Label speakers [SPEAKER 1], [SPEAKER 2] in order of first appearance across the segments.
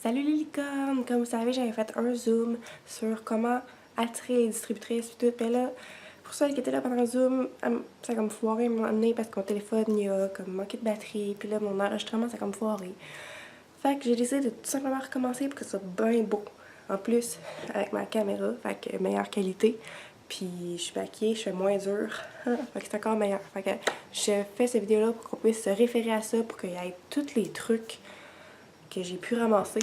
[SPEAKER 1] Salut les licornes! Comme vous savez, j'avais fait un zoom sur comment attirer les distributrices et tout. Mais là, pour ceux qui étaient là pendant le zoom, ça a comme foiré à un moment donné parce que mon téléphone, il a comme manqué de batterie. Puis là, mon enregistrement, ça a comme foiré. Fait que j'ai décidé de tout simplement recommencer pour que ce soit bien beau. En plus, avec ma caméra, fait que meilleure qualité. Puis je suis maquillée, je fais moins dur. Fait que c'est encore meilleur. Fait que je fais cette vidéo-là pour qu'on puisse se référer à ça, pour qu'il y ait tous les trucs que j'ai pu ramasser.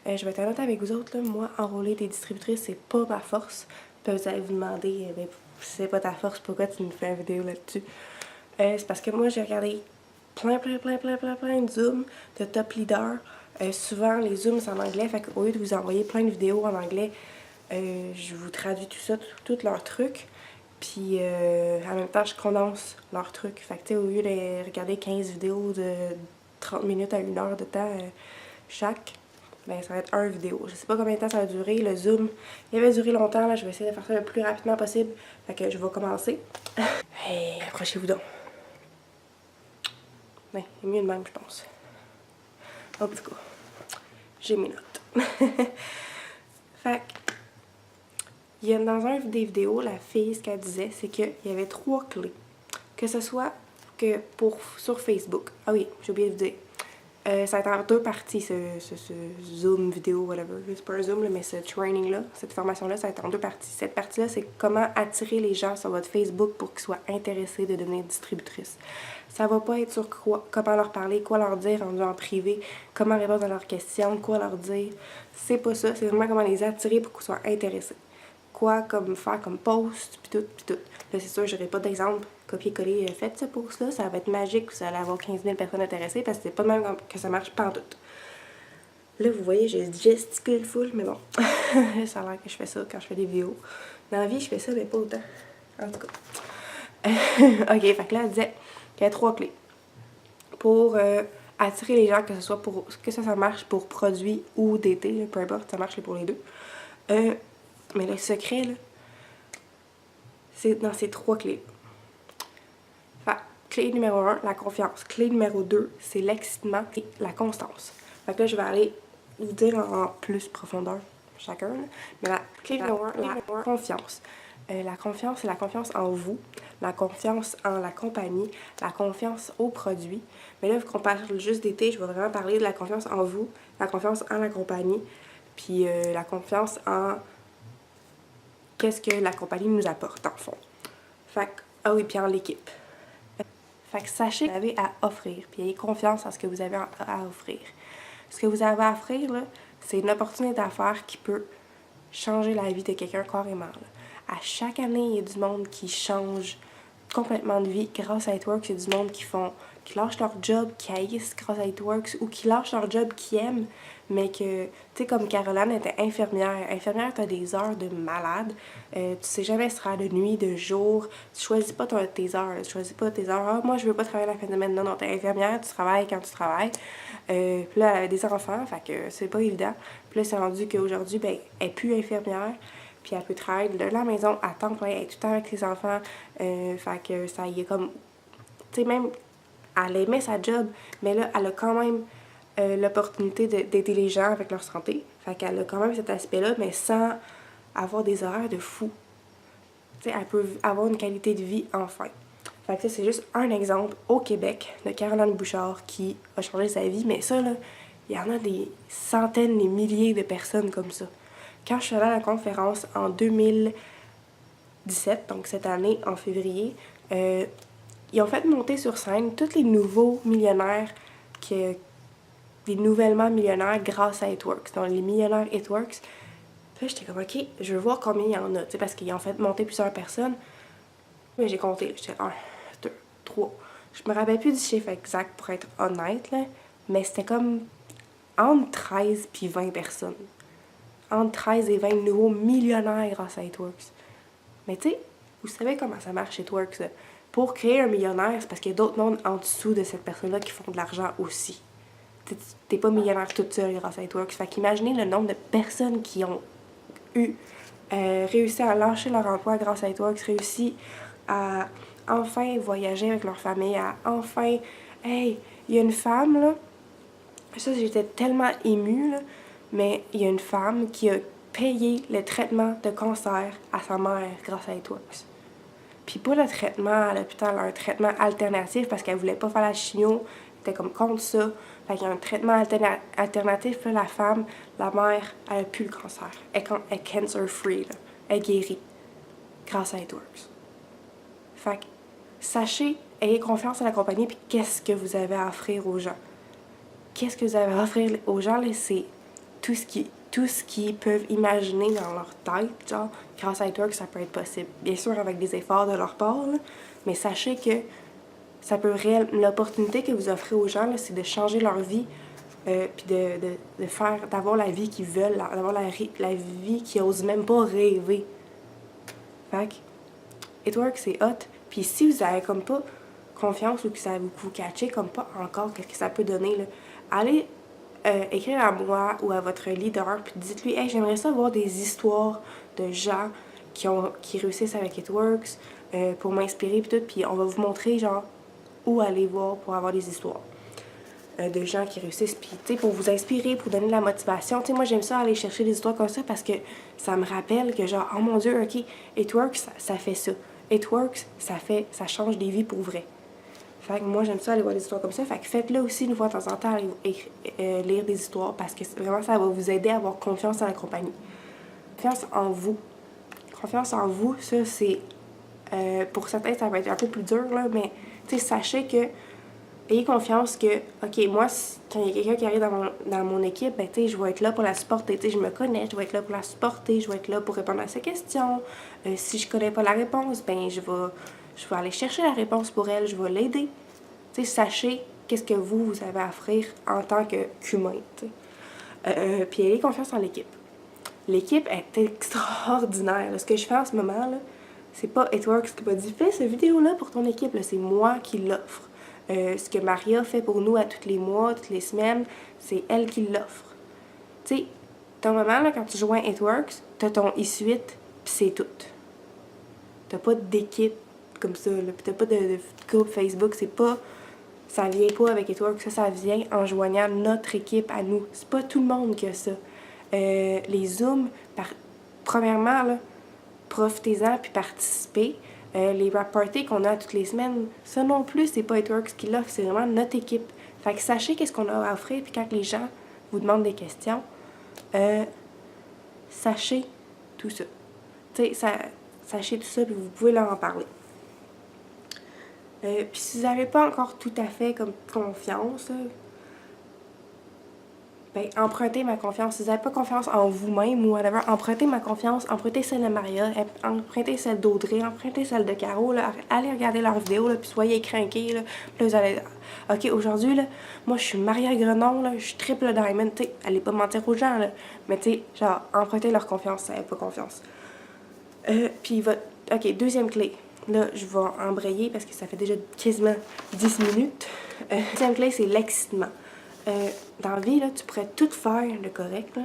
[SPEAKER 1] Je vais être honnête avec vous autres, là, moi, enrôler des distributrices, c'est pas ma force. Puis vous allez vous demander, ben, si c'est pas ta force, pourquoi tu nous fais une vidéo là-dessus? C'est parce que moi, j'ai regardé plein de zooms de top leaders. Souvent, les zooms, c'est en anglais, fait qu'au lieu de vous envoyer plein de vidéos en anglais, je vous traduis tout ça, tous leurs trucs. Puis en même temps, je condense leurs trucs. Fait que, tu sais, au lieu de regarder 15 vidéos de 30 minutes à 1 heure de temps chaque, ben ça va être un vidéo. Je sais pas combien de temps ça va durer. Le zoom, il avait duré longtemps. Là, je vais essayer de faire ça le plus rapidement possible. Fait que je vais commencer. Hey, approchez-vous donc. Ouais, il est mieux de même, je pense. En tout cas, j'ai mes notes. Fait que, il y a dans un des vidéos, la fille, ce qu'elle disait, c'est qu'il y avait 3 clés. Que ce soit que sur Facebook. Ah oui, j'ai oublié de vous dire. Ça va être en 2 parties, ce Zoom vidéo, whatever. C'est pas un Zoom, là, mais ce training-là, cette formation-là, ça va être en 2 parties. Cette partie-là, c'est comment attirer les gens sur votre Facebook pour qu'ils soient intéressés de devenir distributrice. Ça va pas être sur comment leur parler, quoi leur dire en privé, comment répondre à leurs questions, quoi leur dire. C'est pas ça, c'est vraiment comment les attirer pour qu'ils soient intéressés. Quoi comme faire comme post, pis tout, pis tout. Là, c'est sûr, j'aurai pas d'exemple copier-coller fait ce post-là. Ça va être magique, vous allez avoir 15 000 personnes intéressées parce que c'est pas de même que ça marche pas en tout. Là, vous voyez, je gesticule full, mais bon. Ça a l'air que je fais ça quand je fais des vidéos. Dans la vie, je fais ça, mais pas autant. En tout cas. Ok, fait que là, elle disait qu'il y a 3 clés pour attirer les gens, que ce soit pour que ça marche pour produits ou d'été, peu importe, ça marche pour les deux. Mais le secret, là, c'est dans ces 3 clés. Fait, clé numéro 1, la confiance. Clé numéro 2, c'est l'excitement et la constance. Fait que là, je vais aller vous dire en plus profondeur chacun. Mais la clé numéro 1, la confiance. La confiance, c'est la confiance en vous, la confiance en la compagnie, la confiance au produit. Mais là, vu qu'on parle juste d'été, je vais vraiment parler de la confiance en vous, la confiance en la compagnie, puis la confiance en qu'est-ce que la compagnie nous apporte, en fond. Fait que, ah oui, puis en l'équipe. Fait que sachez que vous avez à offrir, puis ayez confiance en ce que vous avez à offrir. Ce que vous avez à offrir, là, c'est une opportunité d'affaires qui peut changer la vie de quelqu'un carrément. Là. À chaque année, il y a du monde qui change complètement de vie grâce à It-Works. Il y a du monde qui lâchent leur job, qui haïssent grâce à It-Works, ou qui lâchent leur job qu'ils aiment, mais que, tu sais, comme Caroline était infirmière. Infirmière, t'as des heures de malade. Tu sais jamais si ce sera de nuit, de jour. Tu choisis pas tes heures. Tu choisis pas tes heures. Ah, moi, je veux pas travailler la fin de semaine. Non, non, t'es infirmière, tu travailles quand tu travailles. Puis là, elle a des enfants, fait que c'est pas évident. Puis là, c'est rendu qu'aujourd'hui, ben, elle est plus infirmière. Puis elle peut travailler de la maison à temps plein, elle est tout le temps avec ses enfants. Fait que ça y est comme... Tu sais, même, elle aimait sa job, mais là, elle a quand même l'opportunité d'aider les gens avec leur santé. Fait qu'elle a quand même cet aspect-là, mais sans avoir des horaires de fou. Tu sais, elle peut avoir une qualité de vie enfin. Fait que ça, c'est juste un exemple au Québec de Caroline Bouchard qui a changé sa vie. Mais ça, là, il y en a des centaines, des milliers de personnes comme ça. Quand je suis allée à la conférence en 2017, donc cette année, en février, ils ont fait monter sur scène tous les nouveaux millionnaires, des nouvellement millionnaires grâce à It-Works. Donc les millionnaires It-Works. Puis là, j'étais comme, ok, je veux voir combien il y en a, tu sais, parce qu'ils ont fait monter plusieurs personnes. Mais j'ai compté, j'étais 1, 2, 3. Je me rappelle plus du chiffre exact pour être honnête, là, mais c'était comme entre 13 puis 20 personnes. Entre 13 et 20 nouveaux millionnaires grâce à It-Works. Mais tu sais, vous savez comment ça marche It-Works, là. Pour créer un millionnaire, c'est parce qu'il y a d'autres mondes en dessous de cette personne-là qui font de l'argent aussi. T'es pas millionnaire toute seule grâce à It-Works. Fait qu'imaginez le nombre de personnes qui ont réussi à lâcher leur emploi grâce à It-Works, réussi à enfin voyager avec leur famille, à enfin... Hey, il y a une femme, là, ça, j'étais tellement émue, là. mais il y a une femme qui a payé le traitement de cancer à sa mère grâce à Eatworks. Puis pas le traitement à l'hôpital, un traitement alternatif parce qu'elle voulait pas faire la chimio, elle était comme contre ça. Fait qu'il y a un traitement alternatif, là, la femme, la mère, elle a plus le cancer. Elle est cancer-free, là. Elle est guérie grâce à Eatworks. Fait que, sachez, ayez confiance en la compagnie, puis qu'est-ce que vous avez à offrir aux gens. Qu'est-ce que vous avez à offrir aux gens, là, c'est tout ce qu'ils peuvent imaginer dans leur tête, genre, grâce à Eatworks, ça peut être possible. Bien sûr, avec des efforts de leur part, là, mais sachez que ça peut l'opportunité que vous offrez aux gens, là, c'est de changer leur vie, puis d'avoir la vie qu'ils veulent, d'avoir la vie qu'ils osent même pas rêver. Fait que, Eatworks, c'est hot. Puis si vous avez comme pas confiance ou que ça vous catchez comme pas encore qu'est-ce que ça peut donner, là, allez écrire à moi ou à votre leader, puis dites-lui, hey, j'aimerais ça voir des histoires de gens qui réussissent avec Eatworks pour m'inspirer, puis tout, puis on va vous montrer, genre, où aller voir pour avoir des histoires de gens qui réussissent, puis, tu sais, pour vous inspirer, pour donner de la motivation. Tu sais, moi, j'aime ça aller chercher des histoires comme ça parce que ça me rappelle que, genre, oh mon Dieu, OK, Eatworks, ça fait ça. Eatworks, ça change des vies pour vrai. Fait que moi, j'aime ça aller voir des histoires comme ça. Fait que faites-le aussi une fois de temps en temps, aller lire des histoires parce que vraiment, ça va vous aider à avoir confiance en la compagnie. Confiance en vous. Confiance en vous, ça, c'est... pour certains, ça va être un peu plus dur, là, mais, tu sais, sachez que... Ayez confiance que, OK, moi, quand il y a quelqu'un qui arrive dans mon équipe, ben, tu sais, je vais être là pour la supporter. Tu sais, je me connais, je vais être là pour la supporter, je vais être là pour répondre à ses questions. Si je connais pas la réponse, ben, je vais aller chercher la réponse pour elle, je vais l'aider. Tu sais, sachez qu'est-ce que vous avez à offrir en tant qu'humain, tu sais. Puis ayez confiance en l'équipe. L'équipe est extraordinaire. Là. Ce que je fais en ce moment, là, c'est pas Eatworks qui m'a dit « Fais cette vidéo-là pour ton équipe. » C'est moi qui l'offre. Ce que Maria fait pour nous à tous les mois, toutes les semaines, c'est elle qui l'offre. Tu sais, ton moment, là, quand tu joins Eatworks, t'as ton e-suite, pis c'est tout. T'as pas d'équipe comme ça, là, pis t'as pas de groupe Facebook, c'est pas... Ça vient pas avec Eatworks, ça vient en joignant notre équipe à nous. C'est pas tout le monde qui a ça. Les Zooms, premièrement, là, profitez-en puis participez. Les rap parties qu'on a toutes les semaines, ça non plus, c'est pas Eatworks qui l'offre, c'est vraiment notre équipe. Fait que sachez qu'est-ce qu'on a à offrir, puis quand les gens vous demandent des questions, sachez tout ça. Tu sais, sachez tout ça, puis vous pouvez leur en parler. Puis si vous n'avez pas encore tout à fait comme confiance, ben, empruntez ma confiance. Si vous n'avez pas confiance en vous-même ou whatever, empruntez ma confiance, empruntez celle de Maria, empruntez celle d'Audrey, empruntez celle de Caro, là, allez regarder leurs vidéos, là, puis soyez craqués, là, puis là, vous allez... OK, aujourd'hui, là, moi, je suis Maria Grenon, là, je suis triple diamond, tu sais, allez pas mentir aux gens, là, mais tu sais, genre, empruntez leur confiance, si vous n'avez pas confiance. Puis, OK, deuxième clé. Là, je vais embrayer parce que ça fait déjà quasiment 10 minutes. Deuxième clé, c'est l'excitement. Dans la vie, là, tu pourrais tout faire de correct, là.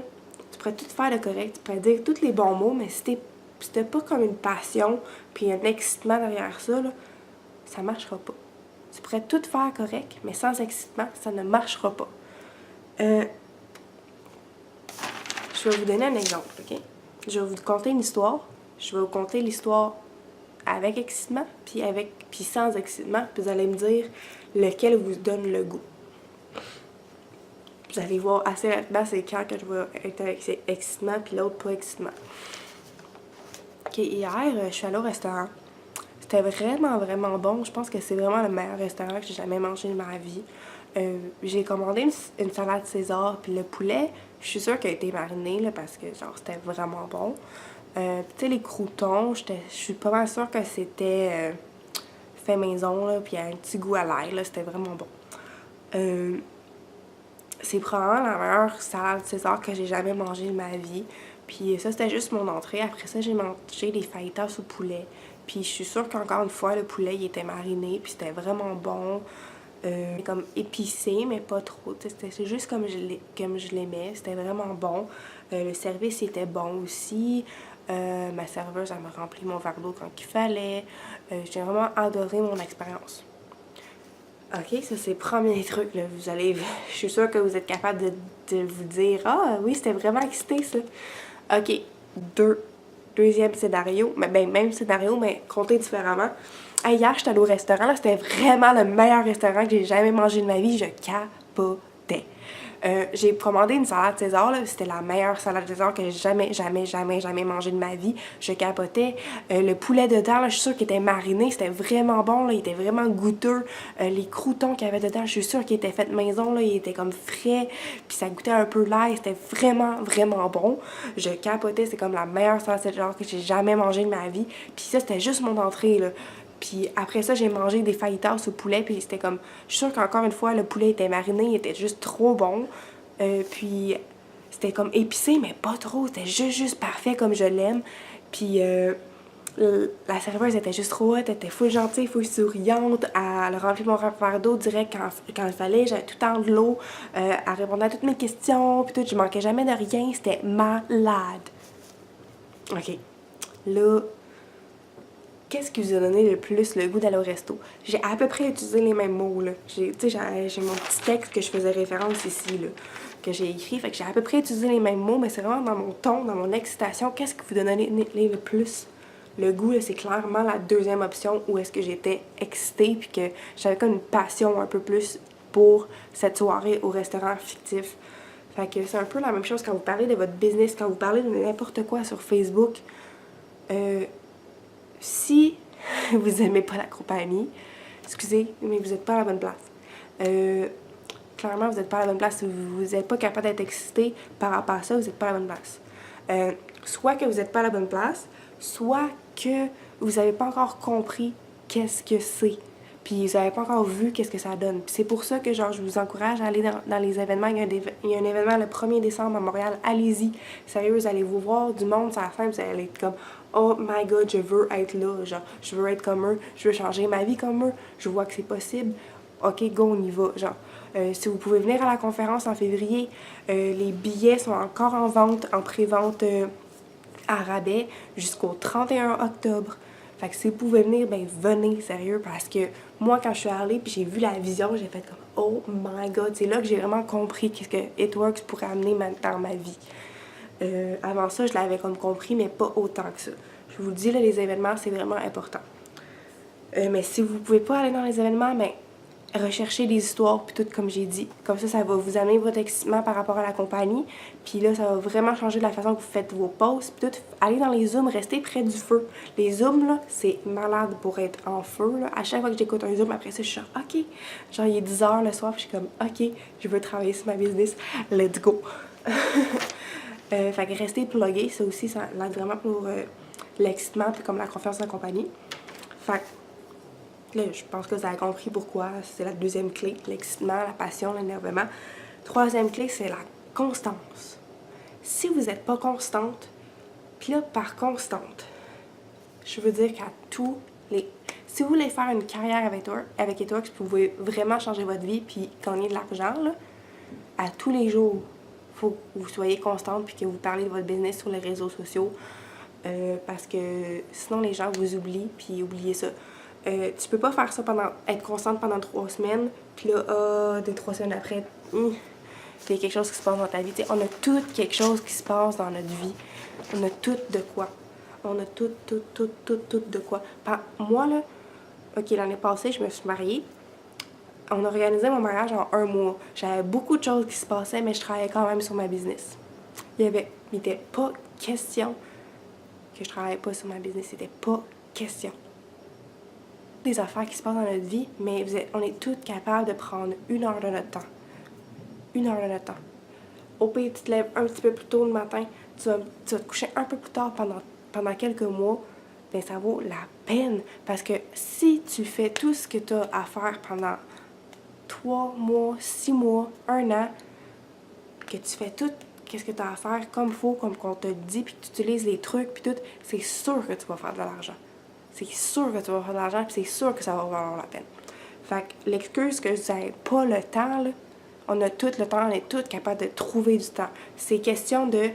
[SPEAKER 1] Tu pourrais tout faire de correct, tu pourrais dire tous les bons mots, mais si t'as pas comme une passion puis un excitement derrière ça, là, ça marchera pas. Tu pourrais tout faire correct, mais sans excitement, ça ne marchera pas. Je vais vous donner un exemple, OK? Je vais vous conter une histoire. Je vais vous conter l'histoire avec excitement, puis sans excitement, puis vous allez me dire lequel vous donne le goût. Vous allez voir assez rapidement c'est quand que je vais être avec excitement, puis l'autre pas excitement. OK, hier, je suis allée au restaurant. C'était vraiment, vraiment bon. Je pense que c'est vraiment le meilleur restaurant que j'ai jamais mangé de ma vie. J'ai commandé une salade César, puis le poulet, je suis sûre qu'il a été mariné, là, parce que genre c'était vraiment bon. Tu sais, les croûtons, je suis pas mal sûre que c'était fait maison, là, puis il y a un petit goût à l'ail, là, c'était vraiment bon. C'est probablement la meilleure salade César que j'ai jamais mangée de ma vie. Puis ça, c'était juste mon entrée. Après ça, j'ai mangé des fajitas au poulet. Puis je suis sûre qu'encore une fois, le poulet, il était mariné, puis c'était vraiment bon. Comme épicé, mais pas trop. C'est juste comme je l'aimais. C'était vraiment bon. Le service était bon aussi. Ma serveuse, elle m'a rempli mon verre d'eau quand il fallait. J'ai vraiment adoré mon expérience. OK, ça c'est le premier truc, là. Vous allez... Je suis sûre que vous êtes capable de vous dire « Ah oui, c'était vraiment excité, ça. » OK, deuxième scénario, mais ben, même scénario, mais compté différemment. Hey, hier, j'étais allée au restaurant, là, c'était vraiment le meilleur restaurant que j'ai jamais mangé de ma vie, je capotais. J'ai commandé une salade César, là, c'était la meilleure salade César que j'ai jamais mangé de ma vie. Je capotais. Le poulet dedans, là, je suis sûre qu'il était mariné, c'était vraiment bon, là, il était vraiment goûteux. Les croûtons qu'il y avait dedans, je suis sûre qu'ils étaient faits maison, là, ils étaient comme frais, puis ça goûtait un peu l'ail, c'était vraiment bon. Je capotais, c'est comme la meilleure salade César que j'ai jamais mangé de ma vie. Puis ça, c'était juste mon entrée, là. Puis après ça, j'ai mangé des fajitas au poulet, puis c'était comme... Je suis sûre qu'encore une fois, le poulet était mariné, il était juste trop bon. Puis c'était comme épicé, mais pas trop. C'était juste parfait comme je l'aime. Puis la serveuse était juste trop hot, elle était full gentille, full souriante. Elle a rempli mon verre d'eau direct quand il fallait. J'avais tout le temps de l'eau. Elle répondait à toutes mes questions, puis tout. Je manquais jamais de rien. C'était malade. OK. Là... Qu'est-ce qui vous a donné le plus le goût d'aller au resto? J'ai à peu près utilisé les mêmes mots, là. J'ai mon petit texte que je faisais référence ici, là, que j'ai écrit. Fait que j'ai à peu près utilisé les mêmes mots, mais c'est vraiment dans mon ton, dans mon excitation. Qu'est-ce qui vous donnait le plus le goût, là? C'est clairement la deuxième option où est-ce que j'étais excitée puis que j'avais comme une passion un peu plus pour cette soirée au restaurant fictif. Fait que c'est un peu la même chose quand vous parlez de votre business, quand vous parlez de n'importe quoi sur Facebook. Si vous aimez pas la compagnie, excusez, mais vous n'êtes pas à la bonne place. Clairement, vous n'êtes pas à la bonne place. Si vous n'êtes pas capable d'être excité par rapport à ça, vous n'êtes pas à la bonne place. Soit que vous n'êtes pas à la bonne place, soit que vous n'avez pas encore compris qu'est-ce que c'est. Puis vous n'avez pas encore vu qu'est-ce que ça donne. Puis c'est pour ça que genre je vous encourage à aller dans les événements. Il y a un événement le 1er décembre à Montréal. Allez-y. Sérieux, vous allez vous voir du monde à la fin. Vous allez être comme « Oh my God, je veux être là. » Genre, je veux être comme eux. Je veux changer ma vie comme eux. Je vois que c'est possible. OK, go, on y va. Genre, si vous pouvez venir à la conférence en février, les billets sont encore en vente, en pré-vente à rabais jusqu'au 31 octobre. Fait que si vous pouvez venir, ben venez, sérieux, parce que moi, quand je suis allée puis j'ai vu la vision, j'ai fait comme « Oh my God! » C'est là que j'ai vraiment compris qu'est-ce que It Works pourrait amener dans ma vie. Avant ça, je l'avais comme compris, mais pas autant que ça. Je vous le dis, là, les événements, c'est vraiment important. Mais si vous pouvez pas aller dans les événements, ben recherchez des histoires, puis tout comme j'ai dit. Comme ça va vous amener votre excitement par rapport à la compagnie. Puis là, ça va vraiment changer la façon que vous faites vos posts. Puis tout, allez dans les zooms, restez près du feu. Les zooms, là, c'est malade pour être en feu, là. À chaque fois que j'écoute un zoom, après ça, je suis genre, OK. Genre, il est 10h le soir, puis je suis comme, OK, je veux travailler sur ma business. Let's go. Fait que restez plugués. Ça aussi, ça l'aide vraiment pour l'excitement, puis comme la confiance en la compagnie. Fait que là, je pense que vous avez compris pourquoi. C'est la deuxième clé, l'excitement, la passion, l'énervement. Troisième clé, c'est la constance. Si vous n'êtes pas constante, puis là, par constante, je veux dire qu'à tous les... Si vous voulez faire une carrière avec It Works, vous pouvez vraiment changer votre vie puis gagner de l'argent, là, à tous les jours, il faut que vous soyez constante puis que vous parlez de votre business sur les réseaux sociaux parce que sinon, les gens vous oublient, puis oubliez ça. Tu peux pas faire ça être constante pendant 3 semaines, puis là, 2-3 semaines après, il y a quelque chose qui se passe dans ta vie. T'sais, on a tout quelque chose qui se passe dans notre vie. On a tout de quoi. On a tout de quoi. Moi, là, OK, l'année passée, je me suis mariée. On a organisé mon mariage en 1 mois. J'avais beaucoup de choses qui se passaient, mais je travaillais quand même sur ma business. Il n'était pas question que je travaille pas sur ma business. C'était pas question. Des affaires qui se passent dans notre vie, mais on est toutes capables de prendre 1 heure de notre temps. 1 heure de notre temps. Au pire, tu te lèves un petit peu plus tôt le matin, tu vas te coucher un peu plus tard pendant quelques mois, bien ça vaut la peine. Parce que si tu fais tout ce que tu as à faire pendant 3 mois, 6 mois, 1 an, que tu fais tout qu'est-ce que tu as à faire comme il faut, comme qu'on te dit, puis que tu utilises les trucs, puis tout, c'est sûr que tu vas faire de l'argent. C'est sûr que tu vas faire de l'argent, puis c'est sûr que ça va valoir la peine. Fait que l'excuse que vous n'avez pas le temps, là, on a tout le temps, on est toutes capables de trouver du temps. C'est question de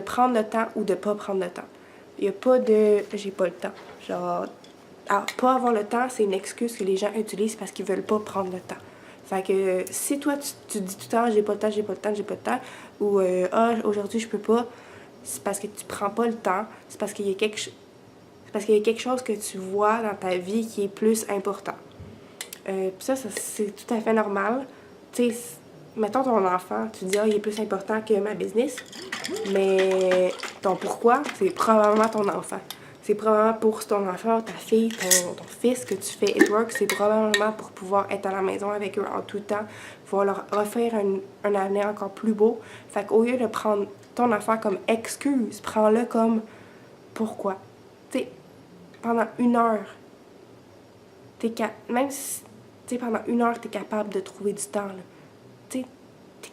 [SPEAKER 1] prendre le temps ou de pas prendre le temps. Il n'y a pas de « j'ai pas le temps ». Genre, Alors, pas avoir le temps, c'est une excuse que les gens utilisent parce qu'ils veulent pas prendre le temps. Fait que si toi, tu dis tout le temps, j'ai pas le temps, j'ai pas le temps, j'ai pas le temps, ou aujourd'hui, je peux pas, c'est parce que tu prends pas le temps, c'est parce qu'il y a quelque chose que tu vois dans ta vie qui est plus important. Puis ça, c'est tout à fait normal. Tu sais, mettons ton enfant, tu dis, il est plus important que ma business, mais ton pourquoi, c'est probablement ton enfant. C'est probablement pour ton enfant, ta fille, ton fils que tu fais It Works. C'est probablement pour pouvoir être à la maison avec eux en tout temps, pouvoir leur offrir un avenir encore plus beau. Fait qu'au lieu de prendre ton enfant comme excuse, prends-le comme pourquoi. Tu sais, pendant 1 heure, même si pendant 1 heure, t'es capable de trouver du temps. T'es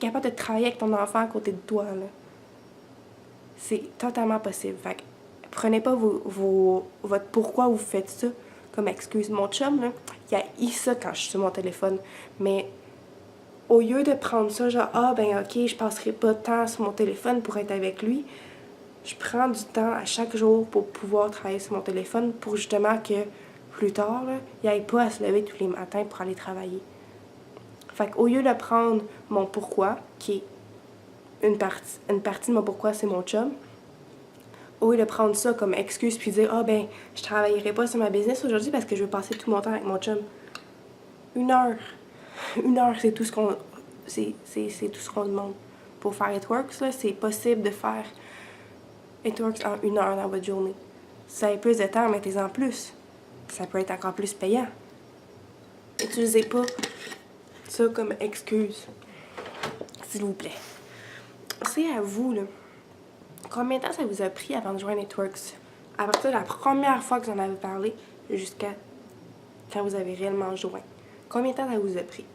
[SPEAKER 1] capable de travailler avec ton enfant à côté de toi. Là. C'est totalement possible. Fait que prenez pas votre pourquoi vous faites ça comme excuse. Mon chum, là, il haït ça quand je suis sur mon téléphone. Mais au lieu de prendre ça, genre, ok, je passerai pas de temps sur mon téléphone pour être avec lui, je prends du temps à chaque jour pour pouvoir travailler sur mon téléphone pour justement que plus tard, là, il n'aille pas à se lever tous les matins pour aller travailler. Fait qu'au lieu de prendre mon pourquoi, qui est une partie de mon pourquoi, c'est mon chum, au lieu de prendre ça comme excuse puis dire je travaillerai pas sur ma business aujourd'hui parce que je veux passer tout mon temps avec mon chum. 1 heure. 1 heure, c'est tout ce qu'on c'est tout ce qu'on demande. Pour faire It Works, là, c'est possible de faire It Works en 1 heure dans votre journée. Si vous avez plus de temps, mettez-en plus. Ça peut être encore plus payant. Utilisez pas ça comme excuse. S'il vous plaît. C'est à vous, là. Combien de temps ça vous a pris avant de joindre It Works? À partir de la première fois que vous en avez parlé jusqu'à quand vous avez réellement joint. Combien de temps ça vous a pris?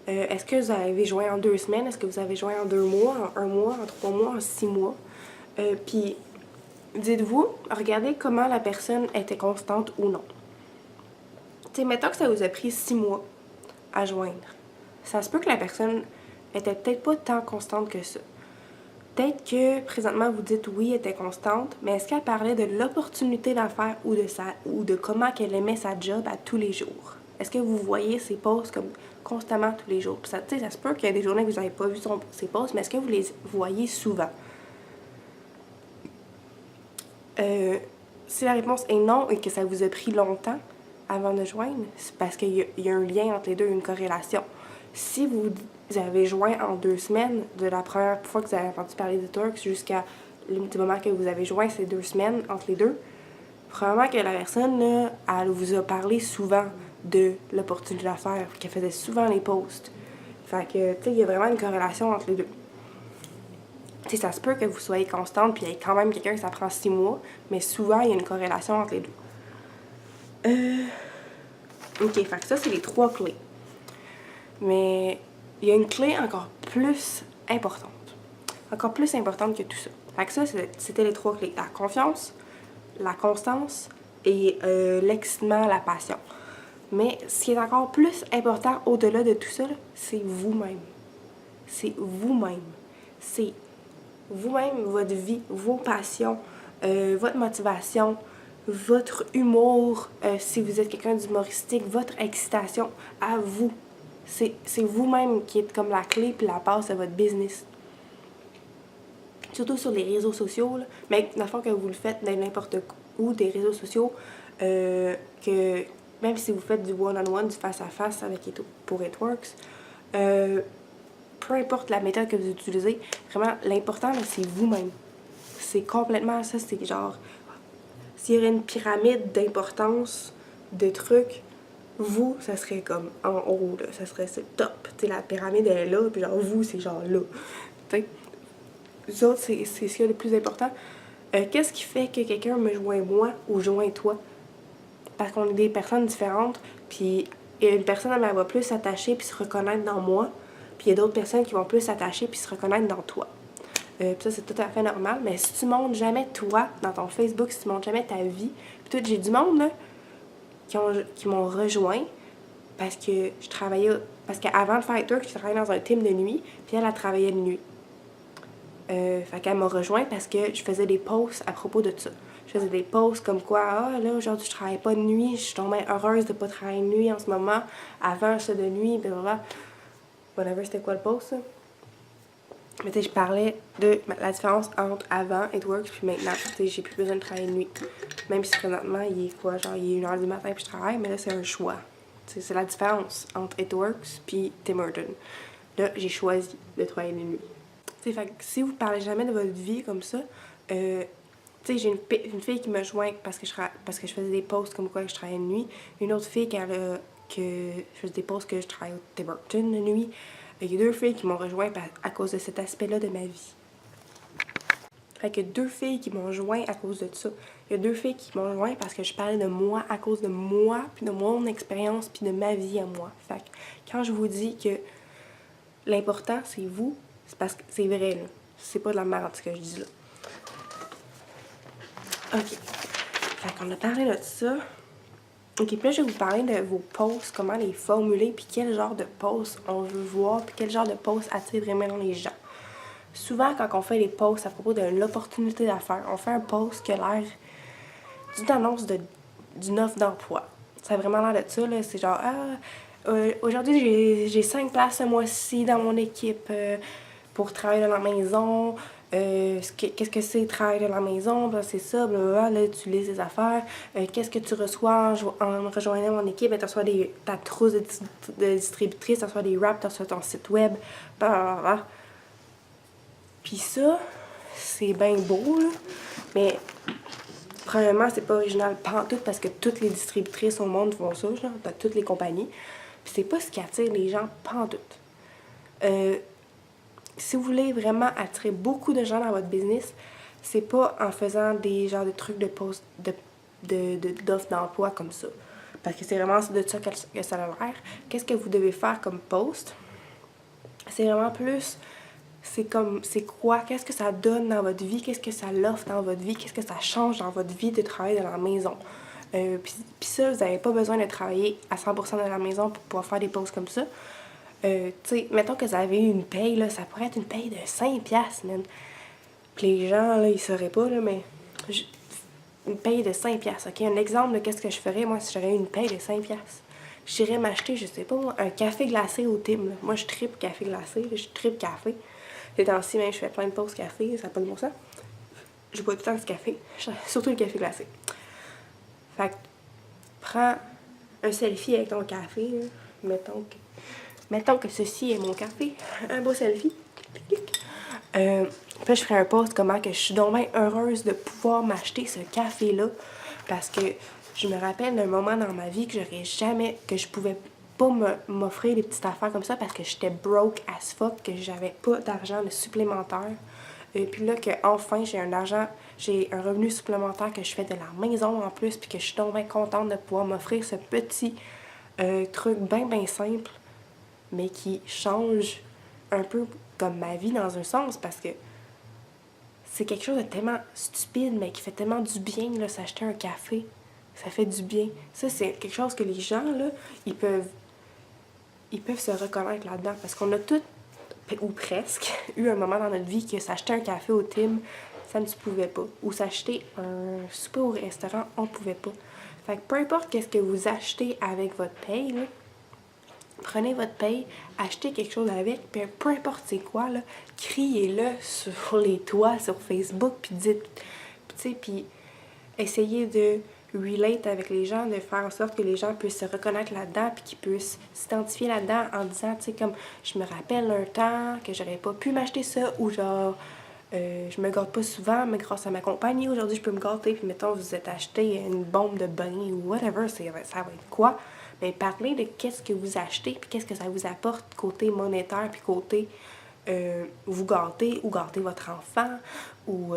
[SPEAKER 1] Est-ce que vous avez joint en 2 semaines? Est-ce que vous avez joint en 2 mois, en 1 mois, en 3 mois, en 6 mois? Puis, dites-vous, regardez comment la personne était constante ou non. Tu sais, mettons que ça vous a pris 6 mois à joindre. Ça se peut que la personne était peut-être pas tant constante que ça. Peut-être que présentement vous dites oui, elle était constante, mais est-ce qu'elle parlait de l'opportunité d'affaires ou de comment qu'elle aimait sa job à tous les jours? Est-ce que vous voyez ses posts comme constamment tous les jours? Puis ça se peut qu'il y a des journées que vous n'avez pas vu ses posts, mais est-ce que vous les voyez souvent? Si la réponse est non et que ça vous a pris longtemps avant de joindre, c'est parce qu'il y a un lien entre les deux, une corrélation. Si vous avez joint en 2 semaines, de la première fois que vous avez entendu parler de Turks jusqu'à du moment que vous avez joint ces 2 semaines entre les deux, probablement que la personne, là, elle vous a parlé souvent de l'opportunité d'affaires, qu'elle faisait souvent les posts. Fait que, tu sais, il y a vraiment une corrélation entre les deux. Tu sais, ça se peut que vous soyez constante, puis il y ait quand même quelqu'un que ça prend 6 mois, mais souvent, il y a une corrélation entre les deux. Ok, fait que ça, c'est les 3 clés. Mais il y a une clé encore plus importante. Encore plus importante que tout ça. Fait que ça, c'était les 3 clés. La confiance, la constance et l'excitement, la passion. Mais ce qui est encore plus important au-delà de tout ça, c'est vous-même. C'est vous-même. C'est vous-même, votre vie, vos passions, votre motivation, votre humour, si vous êtes quelqu'un d'humoristique, votre excitation à vous. C'est vous-même qui êtes comme la clé puis la base de votre business. Surtout sur les réseaux sociaux, là. Mais dans le fond, que vous le faites dans n'importe où, des réseaux sociaux, que même si vous faites du one-on-one, du face-à-face pour It Works, peu importe la méthode que vous utilisez, vraiment, l'important, là, c'est vous-même. C'est complètement ça, c'est genre, s'il y aurait une pyramide d'importance, de trucs, vous, ça serait comme en haut, là, ça serait le top. T'sais, la pyramide, elle est là, puis genre, vous, c'est genre là. T'sais, vous autres, c'est ce qu'il y a le plus important. Qu'est-ce qui fait que quelqu'un me joint moi ou joint toi? Parce qu'on est des personnes différentes, puis une personne, elle va plus s'attacher puis se reconnaître dans moi, puis il y a d'autres personnes qui vont plus s'attacher puis se reconnaître dans toi. Puis ça, c'est tout à fait normal, mais si tu montres jamais toi dans ton Facebook, si tu montres jamais ta vie, puis tout, j'ai du monde, là, qui m'ont rejoint parce que je travaillais... Parce qu'avant de faire It Works, je travaillais dans un team de nuit, puis elle travaillait de nuit. Fait qu'elle m'a rejoint parce que je faisais des posts à propos de ça. je faisais des posts comme quoi, ah là, aujourd'hui, je travaille pas de nuit, je suis tombée heureuse de pas travailler de nuit en ce moment. Avant, je faisais de nuit, blablabla. Whatever, c'était quoi le post, ça? Mais tu sais, je parlais de la différence entre avant It Works puis maintenant. Tu sais, j'ai plus besoin de travailler de nuit. Même si présentement, il est quoi, genre, il est 1h du matin puis je travaille, mais là, c'est un choix. Tu sais, c'est la différence entre It Works puis Tim Hortons. Là, j'ai choisi de travailler de nuit. Tu sais, fait que si vous parlez jamais de votre vie comme ça, tu sais, j'ai une fille qui me joint parce que je faisais des posts comme quoi je travaillais de nuit. Une autre fille que je faisais des posts que je travaillais au Tim Hortons de nuit. Il y a 2 filles qui m'ont rejoint à cause de cet aspect-là de ma vie. Fait que 2 filles qui m'ont joint à cause de ça. Il y a 2 filles qui m'ont joint parce que je parlais de moi à cause de moi, puis de mon expérience, puis de ma vie à moi. Fait que quand je vous dis que l'important, c'est vous, c'est parce que c'est vrai, là. C'est pas de la merde ce que je dis là. OK. Fait qu'on a parlé de ça. OK, puis là, je vais vous parler de vos posts, comment les formuler, puis quel genre de posts on veut voir, puis quel genre de posts attire vraiment les gens. Souvent, quand on fait des posts à propos de l'opportunité d'affaires, on fait un post qui a l'air d'une annonce d'une offre d'emploi. Ça a vraiment l'air de ça, là. C'est genre, aujourd'hui, j'ai 5 places ce mois-ci dans mon équipe pour travailler de la maison. Qu'est-ce que c'est travailler de la maison? Ben, c'est ça, blablabla. Là, tu lis les affaires. Qu'est-ce que tu reçois en rejoignant mon équipe? Ben, tu reçois ta trousse de distributrice, tu reçois des wraps, tu reçois ton site web, blablabla. Puis ça, c'est bien beau, là. Mais, premièrement, c'est pas original pantoute parce que toutes les distributrices au monde font ça, genre, dans toutes les compagnies. Puis c'est pas ce qui attire les gens pantoute. Si vous voulez vraiment attirer beaucoup de gens dans votre business, c'est pas en faisant des genres de trucs de post d'offres d'emploi comme ça. Parce que c'est vraiment de ça que ça a l'air. Qu'est-ce que vous devez faire comme post? C'est vraiment plus, c'est quoi? Qu'est-ce que ça donne dans votre vie? Qu'est-ce que ça l'offre dans votre vie? Qu'est-ce que ça change dans votre vie de travailler dans la maison? Puis ça, vous n'avez pas besoin de travailler à 100% de la maison pour pouvoir faire des posts comme ça. Tu sais, mettons que vous avez une paye, là, ça pourrait être une paye de 5$, man. Puis les gens, là, ils sauraient pas, là, mais une paye de 5$, OK? Un exemple de qu'est-ce que je ferais, moi, si j'avais une paye de 5$. J'irais m'acheter, je sais pas moi, un café glacé au Tim, là. Moi, je tripe café glacé, je tripe café. Ces temps-ci, même, je fais plein de pauses café, ça n'a pas de bon sens. Je bois tout le temps du café, surtout le café glacé. Fait que, prends un selfie avec ton café, là. Mettons que ceci est mon café. Un beau selfie. Puis là, je ferai un post comment que je suis donc bien heureuse de pouvoir m'acheter ce café-là. Parce que je me rappelle d'un moment dans ma vie que je pouvais pas m'offrir des petites affaires comme ça parce que j'étais broke as fuck, que j'avais pas d'argent supplémentaire. Et puis là, enfin j'ai un revenu supplémentaire que je fais de la maison en plus, puis que je suis donc bien contente de pouvoir m'offrir ce petit truc bien simple, mais qui change un peu comme ma vie dans un sens, parce que c'est quelque chose de tellement stupide, mais qui fait tellement du bien, là, s'acheter un café. Ça fait du bien. Ça, c'est quelque chose que les gens, là, ils peuvent se reconnaître là-dedans, parce qu'on a tous, ou presque, eu un moment dans notre vie que s'acheter un café au Tim, ça ne se pouvait pas. Ou s'acheter un souper au restaurant, on ne pouvait pas. Fait que peu importe qu'est-ce que vous achetez avec votre paye, là, prenez votre paye, achetez quelque chose avec, puis peu importe c'est quoi, là, criez-le sur les toits, sur Facebook, puis dites, tu sais, puis essayez de relate avec les gens, de faire en sorte que les gens puissent se reconnaître là-dedans, puis qu'ils puissent s'identifier là-dedans en disant, tu sais, comme, je me rappelle un temps que j'aurais pas pu m'acheter ça, ou genre, je me gâte pas souvent, mais grâce à ma compagnie, aujourd'hui, je peux me gâter, puis mettons, vous êtes acheté une bombe de bunny ou whatever, ça va être quoi? Mais parlez de qu'est-ce que vous achetez, puis qu'est-ce que ça vous apporte côté monétaire, puis côté vous gâter, ou gâter votre enfant, ou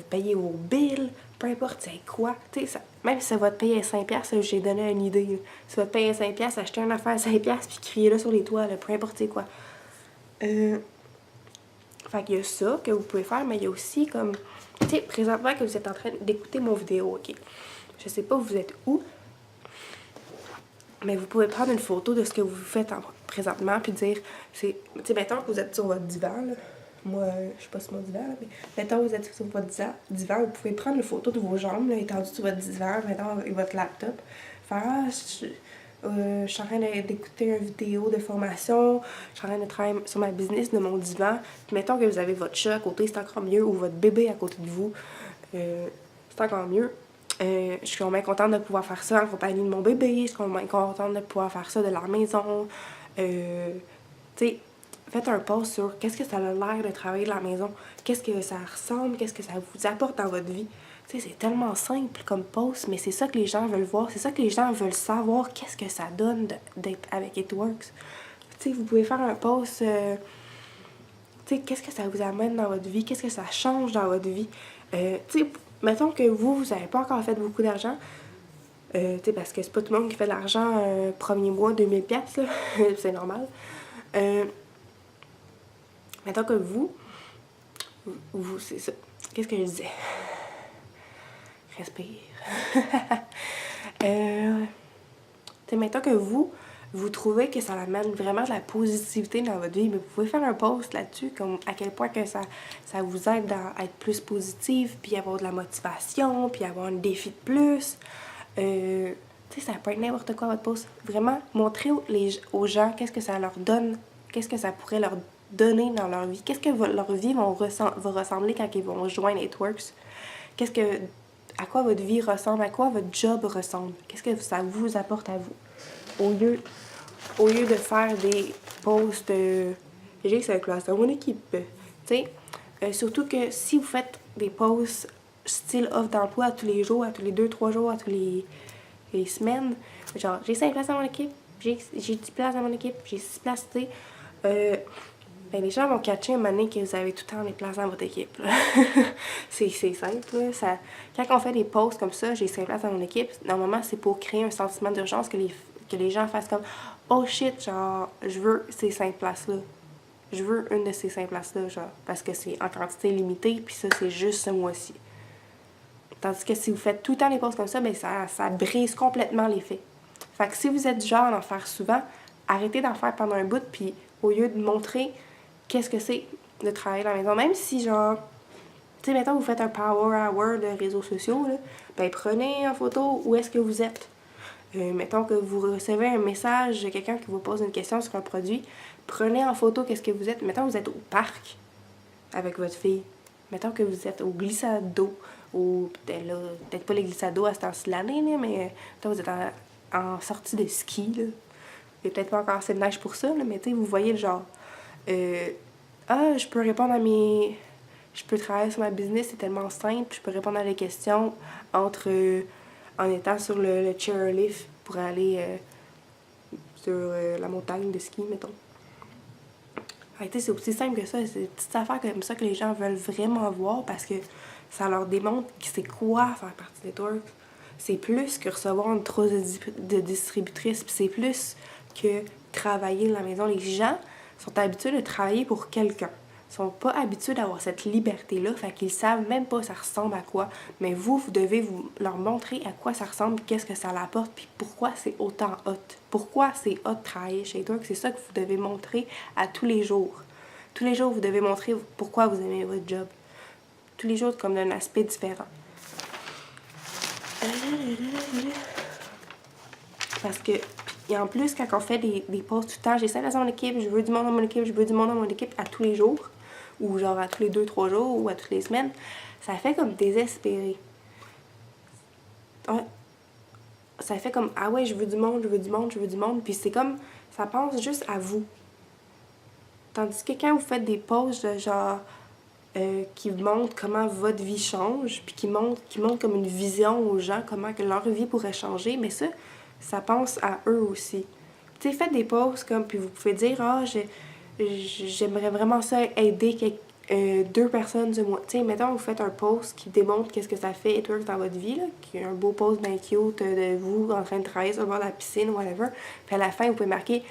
[SPEAKER 1] payer vos bills, peu importe c'est quoi. Ça, même si votre paye est 5$, j'ai donné une idée. Là. Si votre paye est 5$, achetez une affaire à 5$, puis criez-le sur les toits, là, peu importe c'est quoi. Fait qu'il y a ça que vous pouvez faire, mais il y a aussi comme, tu sais, présentement que vous êtes en train d'écouter mon vidéo, ok? Je sais pas vous êtes où, mais vous pouvez prendre une photo de ce que vous faites présentement, puis dire, tu sais, mettons que vous êtes sur votre divan, là, moi, je suis pas sur mon divan, là, mais mettons, vous êtes sur votre divan, vous pouvez prendre une photo de vos jambes, là, étendues sur votre divan, mettons, avec votre laptop. Faire, je suis en train d'écouter une vidéo de formation, je suis en train de travailler sur ma business de mon divan. Puis mettons que vous avez votre chat à côté, c'est encore mieux, ou votre bébé à côté de vous, c'est encore mieux. Je suis vraiment contente de pouvoir faire ça en compagnie de mon bébé, je suis vraiment contente de pouvoir faire ça de la maison. Tu sais, faites un post sur qu'est-ce que ça a l'air de travailler de la maison, qu'est-ce que ça ressemble, qu'est-ce que ça vous apporte dans votre vie. Tu sais, c'est tellement simple comme post, mais c'est ça que les gens veulent voir, c'est ça que les gens veulent savoir, qu'est-ce que ça donne d'être avec It Works. Tu sais, vous pouvez faire un post, tu sais, qu'est-ce que ça vous amène dans votre vie, qu'est-ce que ça change dans votre vie. Tu sais, mettons que vous n'avez pas encore fait beaucoup d'argent, tu sais, parce que c'est pas tout le monde qui fait de l'argent premier mois, 2000$, là, c'est normal. Mettons que vous, c'est ça. Qu'est-ce que je disais? Respire. Mettons que vous trouvez que ça amène vraiment de la positivité dans votre vie, mais vous pouvez faire un post là-dessus, comme à quel point que ça vous aide à être plus positif, puis avoir de la motivation, puis avoir un défi de plus. Tu sais, ça peut être n'importe quoi votre post. Vraiment, montrer aux gens qu'est-ce que ça leur donne, qu'est-ce que ça pourrait leur donner dans leur vie, qu'est-ce que leur vie va ressembler quand ils vont rejoindre It Works, à quoi votre vie ressemble, à quoi votre job ressemble, qu'est-ce que ça vous apporte à vous. Au lieu de faire des posts, j'ai que c'est avec dans mon équipe, tu sais, surtout que si vous faites des posts style offre d'emploi à tous les jours, à tous les 2-3 jours, à tous les semaines, genre j'ai 5 places dans mon équipe, j'ai 10 places dans mon équipe, j'ai 6 places, tu sais, ben les gens vont catcher un moment donné que vous avez tout le temps des places dans votre équipe. c'est simple. Là. Quand on fait des posts comme ça, j'ai 5 places dans mon équipe, normalement c'est pour créer un sentiment d'urgence que les gens fassent comme « Oh shit, genre, je veux ces 5 places-là. Je veux une de ces 5 places-là, genre, parce que c'est en quantité limitée, puis ça, c'est juste ce mois-ci. » Tandis que si vous faites tout le temps des posts comme ça, ben ça brise complètement l'effet. Fait que si vous êtes du genre à en faire souvent, arrêtez d'en faire pendant un bout, puis au lieu de montrer qu'est-ce que c'est de travailler à la maison, même si genre, tu sais, mettons vous faites un power hour de réseaux sociaux, là, ben prenez en photo où est-ce que vous êtes. Mettons que vous recevez un message de quelqu'un qui vous pose une question sur un produit, prenez en photo qu'est-ce que vous êtes. Mettons que vous êtes au parc avec votre fille. Mettons que vous êtes au glissade d'eau, ou peut-être pas les glissades d'eau à ce temps-ci de l'année, là, mais vous êtes en sortie de ski, là. Il n'y a peut-être pas encore assez de neige pour ça, là, mais tu sais, vous voyez le genre. Je peux répondre je peux travailler sur ma business, c'est tellement simple. Je peux répondre à des questions en étant sur le chairlift pour aller sur la montagne de ski, mettons. C'est aussi simple que ça. C'est des petites affaires comme ça que les gens veulent vraiment voir parce que ça leur démontre c'est quoi faire partie des Works. C'est plus que recevoir une trousse de distributrice, puis c'est plus que travailler de la maison. Les gens sont habitués de travailler pour quelqu'un. Ils sont pas habitués d'avoir cette liberté-là, fait qu'ils savent même pas ça ressemble à quoi. Mais vous devez leur montrer à quoi ça ressemble, qu'est-ce que ça l'apporte, puis pourquoi c'est autant hot. Pourquoi c'est hot de travailler chez toi, c'est ça que vous devez montrer à tous les jours. Tous les jours, vous devez montrer pourquoi vous aimez votre job. Tous les jours, comme d'un aspect différent. Parce que, et en plus, quand on fait des posts tout le temps, j'ai 5 dans mon équipe, je veux du monde dans mon équipe, je veux du monde dans mon équipe à tous les jours, ou genre à tous les 2-3 jours, ou à toutes les semaines, ça fait comme désespéré. Ouais. Ça fait comme, ah ouais, je veux du monde, je veux du monde, je veux du monde, puis c'est comme, ça pense juste à vous. Tandis que quand vous faites des posts de genre, qui montrent comment votre vie change, puis qui montrent comme une vision aux gens, comment que leur vie pourrait changer, mais ça pense à eux aussi. Tu sais, faites des posts comme, puis vous pouvez dire, j'aimerais vraiment ça aider 2 personnes du mois. Tu sais, mettons, vous faites un post qui démontre qu'est-ce que ça fait It Works dans votre vie, là, qui est un beau post bien cute de vous en train de travailler sur le bord de la piscine, whatever. Puis à la fin, vous pouvez marquer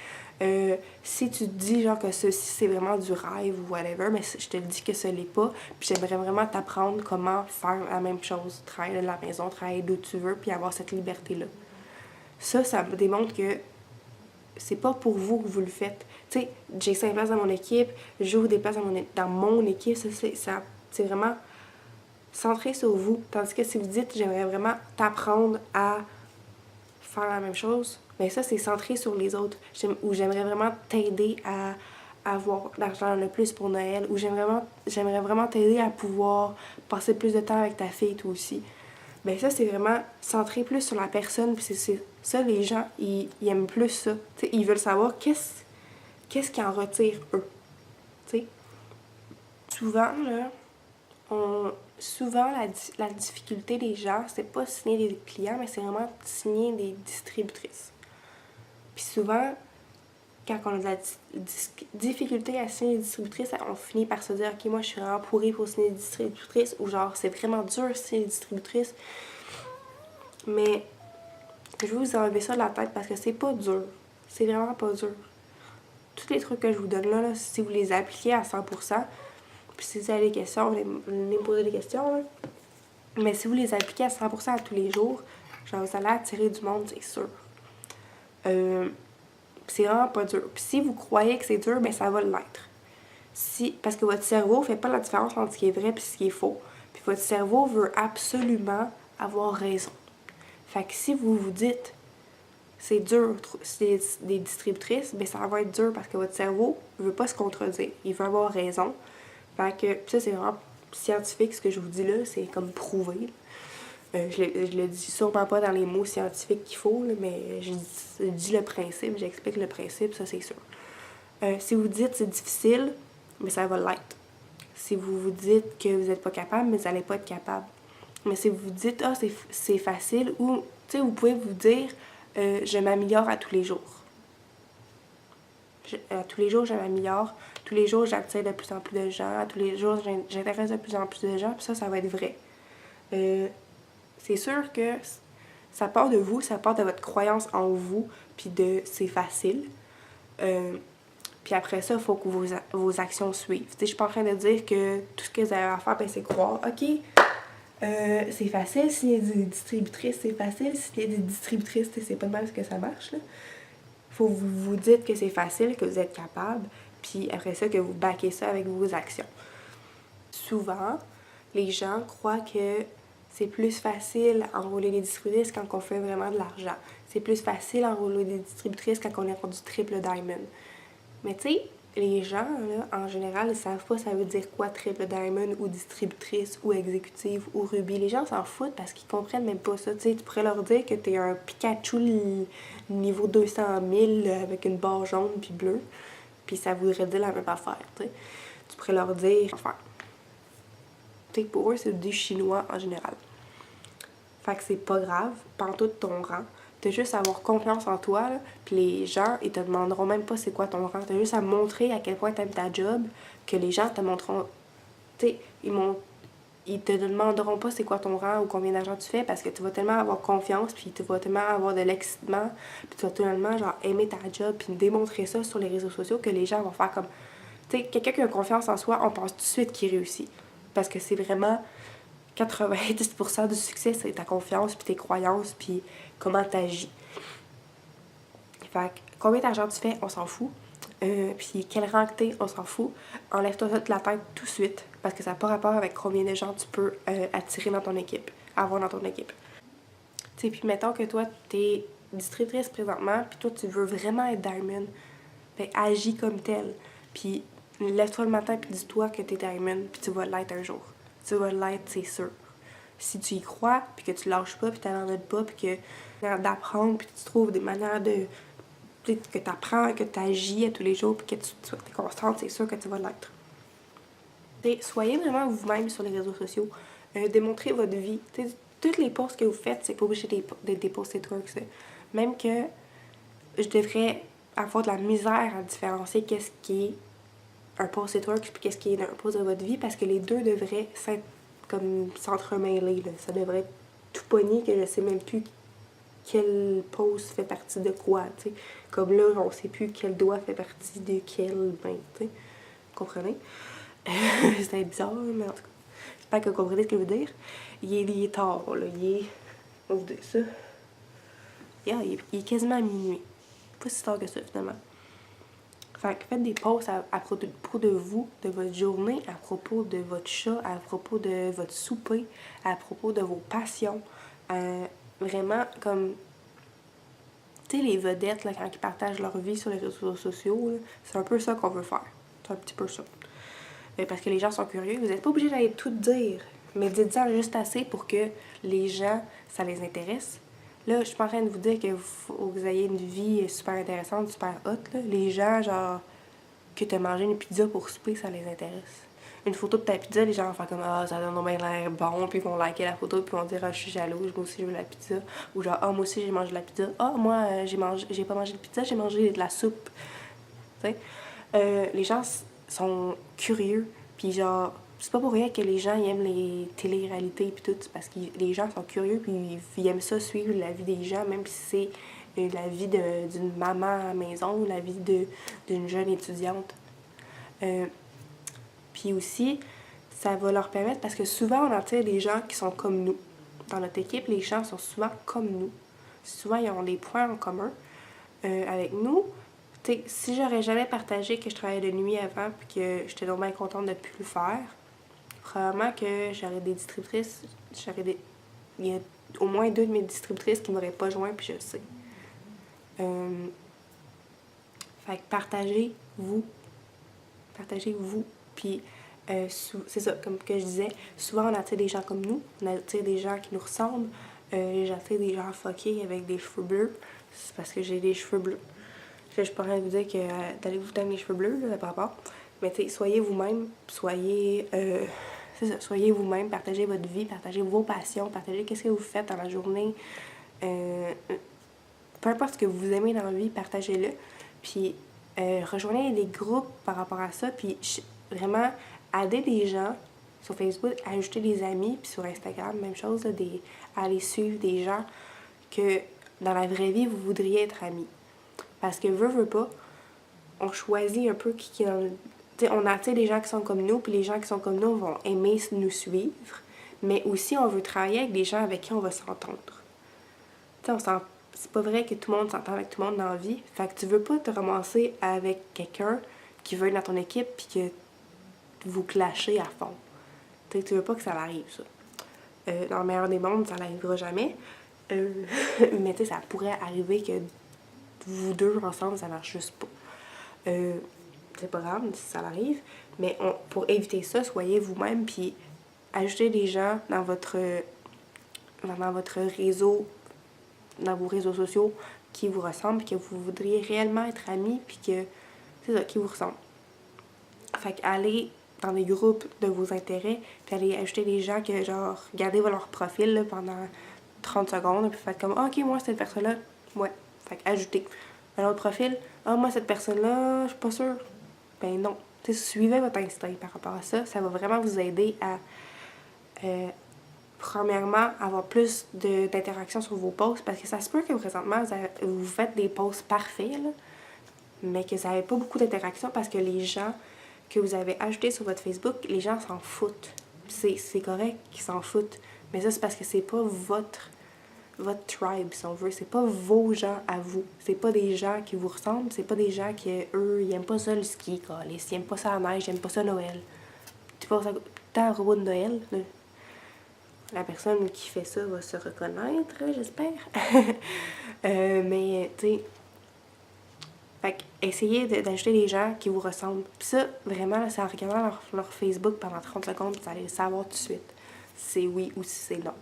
[SPEAKER 1] si tu te dis genre que ceci c'est vraiment du rêve ou whatever, mais je te dis que ce l'est pas, puis j'aimerais vraiment t'apprendre comment faire la même chose, travailler de la maison, travailler d'où tu veux, puis avoir cette liberté-là. Ça me démontre que c'est pas pour vous que vous le faites. Tu sais, j'ai 5 places dans mon équipe, j'ouvre des places dans mon équipe, c'est vraiment centré sur vous. Tandis que si vous dites, j'aimerais vraiment t'apprendre à faire la même chose, bien ça, c'est centré sur les autres. Ou j'aimerais vraiment t'aider à avoir l'argent le plus pour Noël, ou j'aimerais vraiment t'aider à pouvoir passer plus de temps avec ta fille, toi aussi. Ben ça, c'est vraiment centré plus sur la personne, puis c'est ça, les gens, ils aiment plus ça. T'sais, ils veulent savoir qu'est-ce qu'ils en retirent, eux. T'sais. Souvent, là, souvent, la difficulté des gens, c'est pas signer des clients, mais c'est vraiment signer des distributrices. Puis souvent, quand on a de la difficulté à signer des distributrices, on finit par se dire « Ok, moi, je suis vraiment pourrie pour signer des distributrices » ou genre « C'est vraiment dur de signer des distributrices. » Mais je vais vous enlever ça de la tête parce que c'est pas dur. C'est vraiment pas dur. Tous les trucs que je vous donne là, si vous les appliquez à 100%, puis si vous avez des questions, venez me poser des questions, là. Mais si vous les appliquez à 100% à tous les jours, genre vous allez attirer du monde, c'est sûr. C'est vraiment pas dur. Puis si vous croyez que c'est dur, ben ça va l'être. Parce que votre cerveau fait pas la différence entre ce qui est vrai et ce qui est faux. Puis votre cerveau veut absolument avoir raison. Fait que si vous vous dites c'est dur, c'est des distributrices, ben ça va être dur parce que votre cerveau veut pas se contredire. Il veut avoir raison. Fait que ça, c'est vraiment scientifique ce que je vous dis là, c'est comme prouvé. Je le dis sûrement pas dans les mots scientifiques qu'il faut, là, mais je dis le principe, j'explique le principe, ça c'est sûr. Si vous dites c'est difficile, mais ça va l'être. Si vous vous dites que vous n'êtes pas capable, mais vous n'allez pas être capable. Mais si vous vous dites ah c'est facile, ou tu sais vous pouvez vous dire je m'améliore à tous les jours. À tous les jours je m'améliore, tous les jours j'attire de plus en plus de gens, à tous les jours j'intéresse de plus en plus de gens, puis ça va être vrai. C'est sûr que ça part de vous, ça part de votre croyance en vous, puis de c'est facile. Puis après ça, il faut que vos actions suivent. Je suis pas en train de dire que tout ce que vous avez à faire, ben, c'est croire. OK, c'est facile s'il y a des distributrices, c'est facile s'il y a des distributrices, c'est pas de mal que ça marche. Là. Faut que vous vous dites que c'est facile, que vous êtes capable, puis après ça, que vous backez ça avec vos actions. Souvent, les gens croient que c'est plus facile enrôler des distributrices quand on fait vraiment de l'argent. C'est plus facile enrôler des distributrices quand on est rendu triple diamond. Mais tu sais, les gens, là, en général, ils savent pas ça veut dire quoi triple diamond ou distributrice ou exécutive ou rubis. Les gens s'en foutent parce qu'ils comprennent même pas ça. Tu sais, tu pourrais leur dire que t'es un Pikachu niveau 200 000 avec une barre jaune puis bleue, puis ça voudrait dire la même affaire, tu sais. Tu pourrais leur dire... Enfin, tu sais, pour eux, c'est du chinois en général. Fait que c'est pas grave, pantoute ton rang. T'as juste à avoir confiance en toi, là, puis les gens, ils te demanderont même pas c'est quoi ton rang. T'as juste à montrer à quel point t'aimes ta job, que les gens te montreront... Tu sais, ils te demanderont pas c'est quoi ton rang ou combien d'argent tu fais parce que tu vas tellement avoir confiance, puis tu vas tellement avoir de l'excitement, puis tu vas tellement genre aimer ta job, puis démontrer ça sur les réseaux sociaux que les gens vont faire comme... Tu sais, quelqu'un qui a confiance en soi, on pense tout de suite qu'il réussit. Parce que c'est vraiment... 90% du succès, c'est ta confiance, puis tes croyances, puis comment t'agis. Fait que combien d'argent tu fais, on s'en fout. Puis quel rang que t'es, on s'en fout. Enlève-toi ça de la tête tout de suite, parce que ça n'a pas rapport avec combien de gens tu peux attirer dans ton équipe, avoir dans ton équipe. Tu sais, puis mettons que toi, t'es distributrice présentement, puis toi, tu veux vraiment être diamond, ben agis comme tel. Puis lève-toi le matin, puis dis-toi que t'es diamond, puis tu vas l'être un jour. Tu vas l'être, c'est sûr. Si tu y crois, puis que tu lâches pas, puis tu n'abandonnes pas, puis que d'apprendre, puis que tu trouves des manières de... que tu apprends, que tu agis à tous les jours, puis que tu es constante, c'est sûr que tu vas l'être. Soyez vraiment vous-même sur les réseaux sociaux. Démontrez votre vie. T'sais, toutes les posts que vous faites, c'est pas obligé d'être des posts networks. Même que je devrais avoir de la misère à différencier qu'est-ce qui est un post network puis qu'est-ce qui est un post de votre vie, parce que les deux devraient s'entremêler. Ça devrait être tout pogné que je sais même plus quel post fait partie de quoi. T'sais. Comme là, on sait plus quel doigt fait partie de quel main. Vous comprenez? C'est bizarre, mais en tout cas, j'espère que vous comprenez ce que je veux dire. Il est tard, là. On va dire ça. Yeah, il est quasiment à minuit. pas si tard que ça, finalement. Fait que faites des posts à propos de vous, de votre journée, à propos de votre chat, à propos de votre souper, à propos de vos passions. Vraiment, comme... Tu sais, les vedettes, là, quand ils partagent leur vie sur les réseaux sociaux, c'est un peu ça qu'on veut faire. C'est un petit peu ça. Parce que les gens sont curieux. Vous n'êtes pas obligé d'aller tout dire, mais dites-en juste assez pour que les gens, ça les intéresse. Là, je suis pas en train de vous dire que vous ayez une vie super intéressante, super hot. Là. Les gens, genre, que tu as mangé une pizza pour souper, ça les intéresse. Une photo de ta pizza, les gens vont faire comme ah, ça donne bien l'air bon, puis ils vont liker la photo, puis ils vont dire ah, je suis jalouse, moi aussi je veux la pizza. Ou genre ah, moi aussi j'ai mangé de la pizza. Ah, moi j'ai pas mangé de pizza, j'ai mangé de la soupe. Tu sais, les gens sont curieux, puis genre, c'est pas pour rien que les gens ils aiment les télé-réalités puis tout, parce que les gens sont curieux puis ils aiment ça suivre la vie des gens, même si c'est la vie d'une maman à la maison ou la vie d'une jeune étudiante. Puis aussi, ça va leur permettre, parce que souvent on attire des gens qui sont comme nous. Dans notre équipe, les gens sont souvent comme nous. Souvent, ils ont des points en commun avec nous. T'sais, si j'aurais jamais partagé que je travaillais de nuit avant puis que j'étais donc bien contente de ne plus le faire, probablement que j'aurais des distributrices, il y a au moins 2 de mes distributrices qui m'auraient pas joint, puis je le sais. Fait que partagez-vous, puis c'est ça, comme que je disais, souvent on attire des gens comme nous, on attire des gens qui nous ressemblent, j'attire des gens fuckés avec des cheveux bleus, c'est parce que j'ai des cheveux bleus. Je suis pas en train de vous dire que d'aller vous teindre les cheveux bleus, là, par rapport. Mais tu sais, soyez vous-même, soyez vous-même, partagez votre vie, partagez vos passions, partagez qu'est-ce que vous faites dans la journée. Peu importe ce que vous aimez dans la vie, partagez-le. Puis rejoignez des groupes par rapport à ça, puis vraiment aidez des gens sur Facebook, ajouter des amis, puis sur Instagram, même chose, là, aller suivre des gens que dans la vraie vie, vous voudriez être amis. Parce que veut pas, on choisit un peu qui est dans le... T'sais, on attire des gens qui sont comme nous, puis les gens qui sont comme nous vont aimer nous suivre. Mais aussi, on veut travailler avec des gens avec qui on va s'entendre. C'est pas vrai que tout le monde s'entend avec tout le monde dans la vie. Fait que tu veux pas te ramasser avec quelqu'un qui veut être dans ton équipe puis que vous clashez à fond. T'sais, tu veux pas que ça arrive, ça. Dans le meilleur des mondes, ça n'arrivera jamais. Mais tu sais, ça pourrait arriver que vous deux ensemble, ça marche juste pas. C'est pas grave si ça arrive, mais pour éviter ça, soyez vous-même, puis ajoutez des gens dans votre réseau, dans vos réseaux sociaux qui vous ressemblent, puis que vous voudriez réellement être amis, puis que c'est ça, qui vous ressemblent. Fait qu'allez dans des groupes de vos intérêts, puis allez ajouter des gens que, genre, regardez leur profil là, pendant 30 secondes, puis faites comme, ah, ok, moi, cette personne-là, ouais. Fait qu'ajoutez un autre profil, ah, moi, cette personne-là, je suis pas sûre. Ben non. T'sais, suivez votre instinct par rapport à ça. Ça va vraiment vous aider à, premièrement, avoir plus d'interaction sur vos posts, parce que ça se peut que présentement, vous faites des posts parfaits, là, mais que vous n'avez pas beaucoup d'interaction parce que les gens que vous avez ajoutés sur votre Facebook, les gens s'en foutent. C'est correct qu'ils s'en foutent, mais ça, c'est parce que c'est pas votre tribe, si on veut. C'est pas vos gens à vous. C'est pas des gens qui vous ressemblent. C'est pas des gens qui, eux, ils aiment pas ça le ski, câlisse. Ils aiment pas ça la neige, ils aiment pas ça Noël. Tu passes tant à propos de Noël, là. La personne qui fait ça va se reconnaître, j'espère. Mais, tu sais... Fait essayez d'ajouter des gens qui vous ressemblent. Puis ça, vraiment, c'est en regardant leur Facebook pendant 30 secondes, vous allez le savoir tout de suite. Si c'est oui ou si c'est non.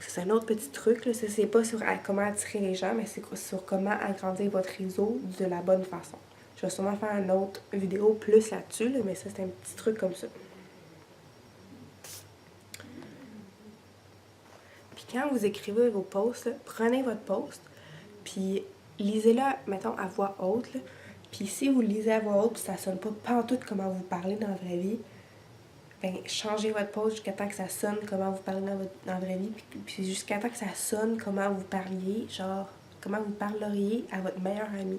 [SPEAKER 1] C'est un autre petit truc, là. C'est pas sur comment attirer les gens, mais c'est sur comment agrandir votre réseau de la bonne façon. Je vais sûrement faire une autre vidéo plus là-dessus, là, mais ça, c'est un petit truc comme ça. Puis quand vous écrivez vos posts, là, prenez votre post, puis lisez-le, mettons, à voix haute, là. Puis si vous le lisez à voix haute, puis ça sonne pas pantoute comment vous parlez dans la vraie vie, ben, changez votre post jusqu'à temps que ça sonne comment vous parlez dans la vraie vie, puis jusqu'à temps que ça sonne comment vous parliez, genre, comment vous parleriez à votre meilleur ami.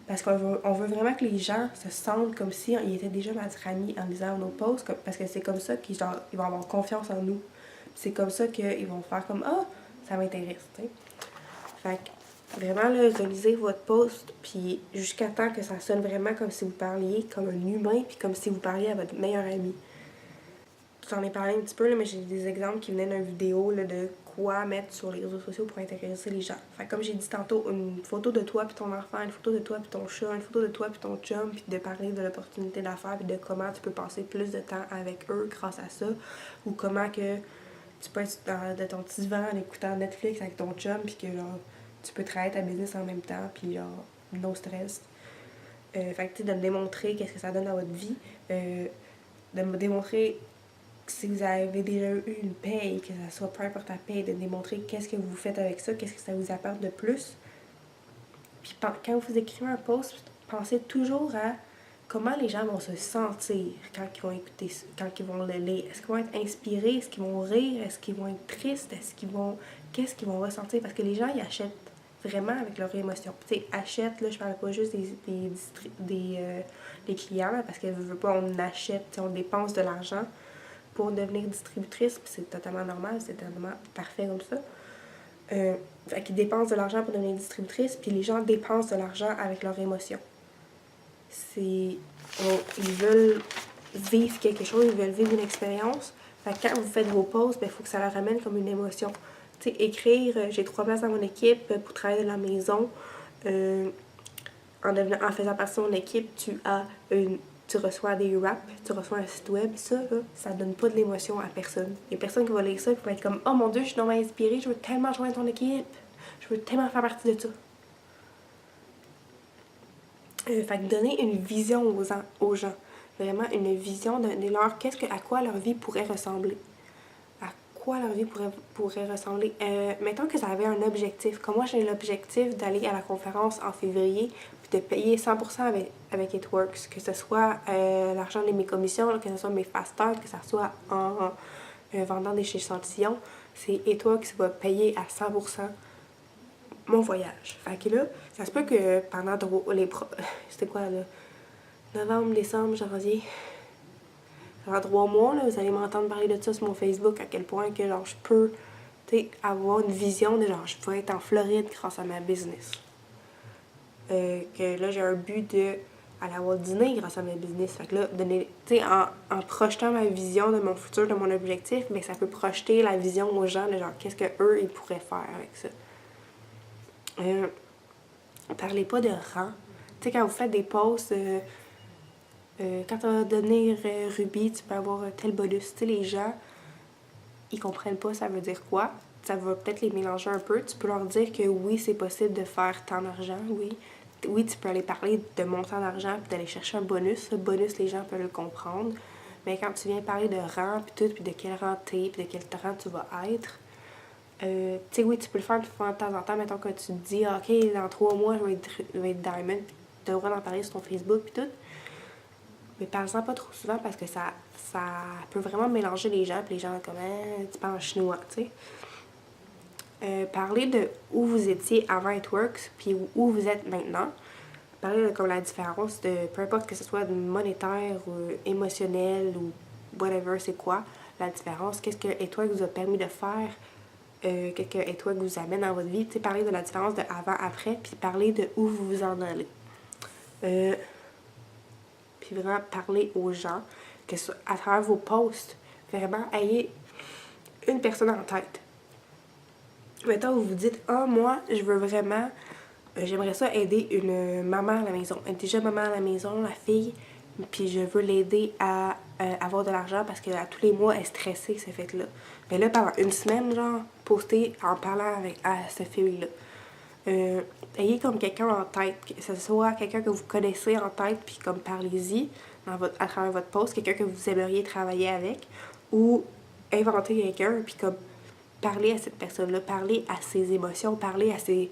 [SPEAKER 1] Parce qu'on veut vraiment que les gens se sentent comme si ils étaient déjà notre ami en lisant nos posts, parce que c'est comme ça qu'ils vont avoir confiance en nous. C'est comme ça qu'ils vont faire comme « Ah, ça m'intéresse », tu sais. Fait Vraiment, là, relisez votre post, puis jusqu'à temps que ça sonne vraiment comme si vous parliez comme un humain, puis comme si vous parliez à votre meilleur ami. J'en ai parlé un petit peu, là, mais j'ai des exemples qui venaient d'une vidéo là, de quoi mettre sur les réseaux sociaux pour intéresser les gens. Fait comme j'ai dit tantôt, une photo de toi puis ton enfant, une photo de toi puis ton chat, une photo de toi puis ton chum, puis de parler de l'opportunité d'affaires puis de comment tu peux passer plus de temps avec eux grâce à ça, ou comment que tu peux être de ton petit divan en écoutant Netflix avec ton chum puis que genre, tu peux travailler ta business en même temps puis genre, no stress. Fait que tu sais, de me démontrer qu'est-ce que ça donne dans votre vie, de me démontrer si vous avez déjà eu une paye, que ça soit peu importe la paye, de démontrer qu'est-ce que vous faites avec ça, qu'est-ce que ça vous apporte de plus. Puis quand vous écrivez un post, pensez toujours à comment les gens vont se sentir quand ils vont écouter, quand ils vont le lire. Est-ce qu'ils vont être inspirés? Est-ce qu'ils vont rire? Est-ce qu'ils vont être tristes? Qu'est-ce qu'ils vont ressentir? Parce que les gens, ils achètent vraiment avec leurs émotions. Tu sais, achètent, là, je parle pas juste des clients, là, parce que veut pas, on achète, on dépense de l'argent pour devenir distributrice, puis c'est totalement normal, c'est totalement parfait comme ça. Fait qu'ils dépensent de l'argent pour devenir distributrice, puis les gens dépensent de l'argent avec leurs émotions. Ils veulent vivre quelque chose, ils veulent vivre une expérience. Fait que quand vous faites vos pauses, il faut que ça leur ramène comme une émotion. Tu sais, écrire j'ai 3 places dans mon équipe pour travailler de la maison. En faisant partie de mon équipe, tu reçois des raps, tu reçois un site web, ça donne pas de l'émotion à personne. Il y a personne qui va lire ça et qui va être comme « Oh mon Dieu, je suis tellement inspirée, je veux tellement joindre ton équipe, je veux tellement faire partie de ça. » Fait que donner une vision aux gens, vraiment une vision de leur à quoi leur vie pourrait ressembler. À quoi leur vie pourrait ressembler. Mettons que ça avait un objectif. Comme moi, j'ai l'objectif d'aller à la conférence en février puis de payer 100% avec It Works. Que ce soit l'argent de mes commissions, que ce soit mes fasters, que ce soit en vendant des échantillons. C'est It Works qui va payer à 100% mon voyage. Fait que là, ça se peut que pendant c'était quoi là? Novembre, décembre, janvier. Genre 3 mois, là, vous allez m'entendre parler de ça sur mon Facebook, à quel point que genre je peux avoir une vision de genre je peux être en Floride grâce à ma business. Que là j'ai un but de aller avoir dîner grâce à ma business. Fait que là, en projetant ma vision de mon futur, de mon objectif, mais ça peut projeter la vision aux gens de genre qu'est-ce qu'eux ils pourraient faire avec ça. Parlez pas de rang. Tu sais, quand vous faites des posts, quand tu vas devenir Ruby, tu peux avoir tel bonus. Tu sais, les gens, ils comprennent pas ça veut dire quoi. Ça va peut-être les mélanger un peu. Tu peux leur dire que oui, c'est possible de faire tant d'argent, oui. Oui, tu peux aller parler de montant d'argent puis d'aller chercher un bonus. Le bonus, les gens peuvent le comprendre. Mais quand tu viens parler de rang, puis tout, puis de quel rang t'es, puis de quel rang tu vas être, tu sais, oui, tu peux le faire de temps en temps. Mettons que tu te dis, OK, dans 3 mois, je vais être Diamond, puis tu as le droit d'en parler sur ton Facebook, puis tout. Mais parle-en pas trop souvent parce que ça peut vraiment mélanger les gens, puis les gens, comme, tu parles en chinois, tu sais. Parler de où vous étiez avant It Works, puis où vous êtes maintenant. Parler de comme la différence de, peu importe que ce soit monétaire ou émotionnel ou whatever, c'est quoi la différence. Qu'est-ce que It Works vous a permis de faire. Qu'est-ce que It Works vous amène dans votre vie. Tu sais, parler de la différence de avant-après, puis parler de où vous vous en allez. Puis vraiment parler aux gens, que à travers vos posts, vraiment ayez une personne en tête. Mettons, vous vous dites, moi, je veux vraiment, j'aimerais ça aider une maman à la maison. Elle est déjà maman à la maison, la fille, puis je veux l'aider à avoir de l'argent parce qu'à tous les mois, elle est stressée, cette fête-là. Mais là, pendant une semaine, genre, postez en parlant à cette fille-là. Ayez comme quelqu'un en tête, que ce soit quelqu'un que vous connaissez en tête, puis comme parlez-y à travers votre post, quelqu'un que vous aimeriez travailler avec, ou inventer quelqu'un, puis comme parler à cette personne-là, parler à ses émotions, parler à ses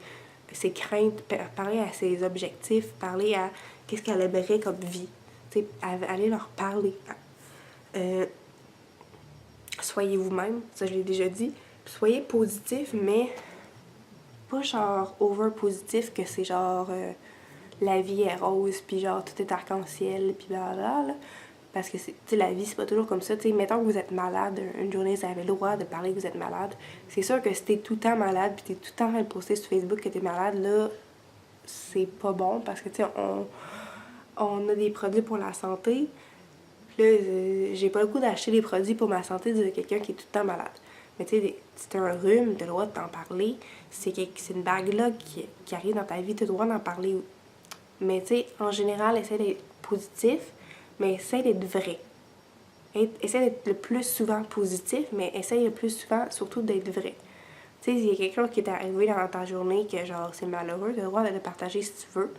[SPEAKER 1] craintes, parler à ses objectifs, parler à qu'est-ce qu'elle aimerait comme vie. T'sais, allez leur parler. Soyez vous-même, ça je l'ai déjà dit. Soyez positif, mais pas genre over positif que c'est genre la vie est rose puis genre tout est arc-en-ciel puis blablabla. Parce que, tu sais, la vie, c'est pas toujours comme ça. Tu sais, mettons que vous êtes malade, une journée, vous avez le droit de parler que vous êtes malade. C'est sûr que si t'es tout le temps malade, puis t'es tout le temps en train de poster sur Facebook que t'es malade, là, c'est pas bon. Parce que, tu sais, on a des produits pour la santé. Puis là, j'ai pas le goût d'acheter des produits pour ma santé de quelqu'un qui est tout le temps malade. Mais tu sais, si t'as un rhume, t'as le droit de t'en parler. C'est une bague-là qui arrive dans ta vie, t'as le droit d'en parler. Mais tu sais, en général, essaie d'être positif, mais essaie d'être vrai. Essaie d'être le plus souvent positif, mais essaie le plus souvent surtout d'être vrai. Tu sais, s'il y a quelqu'un qui est arrivé dans ta journée que genre c'est malheureux, tu as le droit de le partager si tu veux.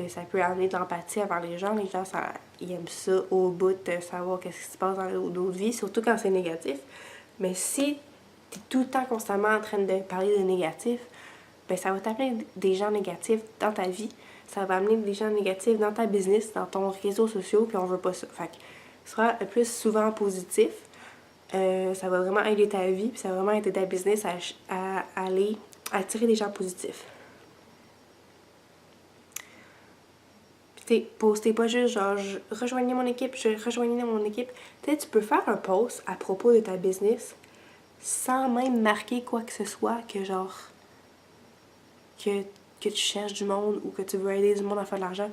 [SPEAKER 1] Ça peut amener de l'empathie envers les gens. Les gens, ils aiment ça au bout de savoir qu'est-ce qui se passe dans d'autres vies, surtout quand c'est négatif. Mais si tu es tout le temps constamment en train de parler de négatif, ben ça va t'amener des gens négatifs dans ta vie. Ça va amener des gens négatifs dans ta business, dans ton réseau social, puis on veut pas ça. Fait que sera le plus souvent positif. Ça va vraiment aider ta vie, puis ça va vraiment aider ta business à aller attirer des gens positifs. Puis postez pas juste genre rejoignez mon équipe, rejoignez mon équipe. Tu sais, tu peux faire un post à propos de ta business sans même marquer quoi que ce soit que genre que tu cherches du monde ou que tu veux aider du monde à faire de l'argent.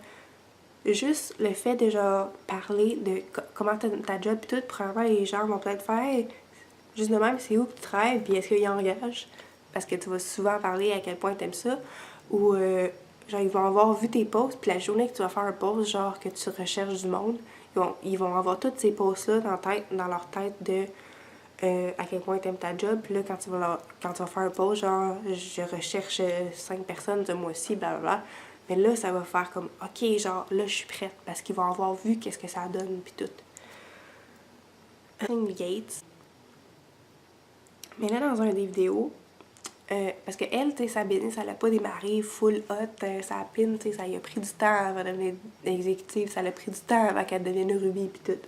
[SPEAKER 1] Juste le fait de genre parler de comment ta job pis tout, probablement les gens vont peut-être faire hey, juste de même, c'est où que tu travailles puis est-ce qu'ils engagent? Parce que tu vas souvent parler à quel point t'aimes ça. Ou genre ils vont avoir vu tes posts puis la journée que tu vas faire un post genre que tu recherches du monde, ils vont avoir tous ces posts-là dans leur tête de à quel point t'aimes ta job. Puis là, quand tu vas faire un post, genre, je recherche 5 personnes ce mois-ci, blablabla. Mais là, ça va faire comme, OK, genre, là, je suis prête. Parce qu'ils vont avoir vu qu'est-ce que ça donne, puis tout. Gates. Mais là, dans un des vidéos, parce que elle, tu sais, sa business, elle a pas démarré full hot, sa pin, tu sais, ça y a pris du temps avant de devenir exécutive, ça a pris du temps avant qu'elle devienne Ruby, puis tout.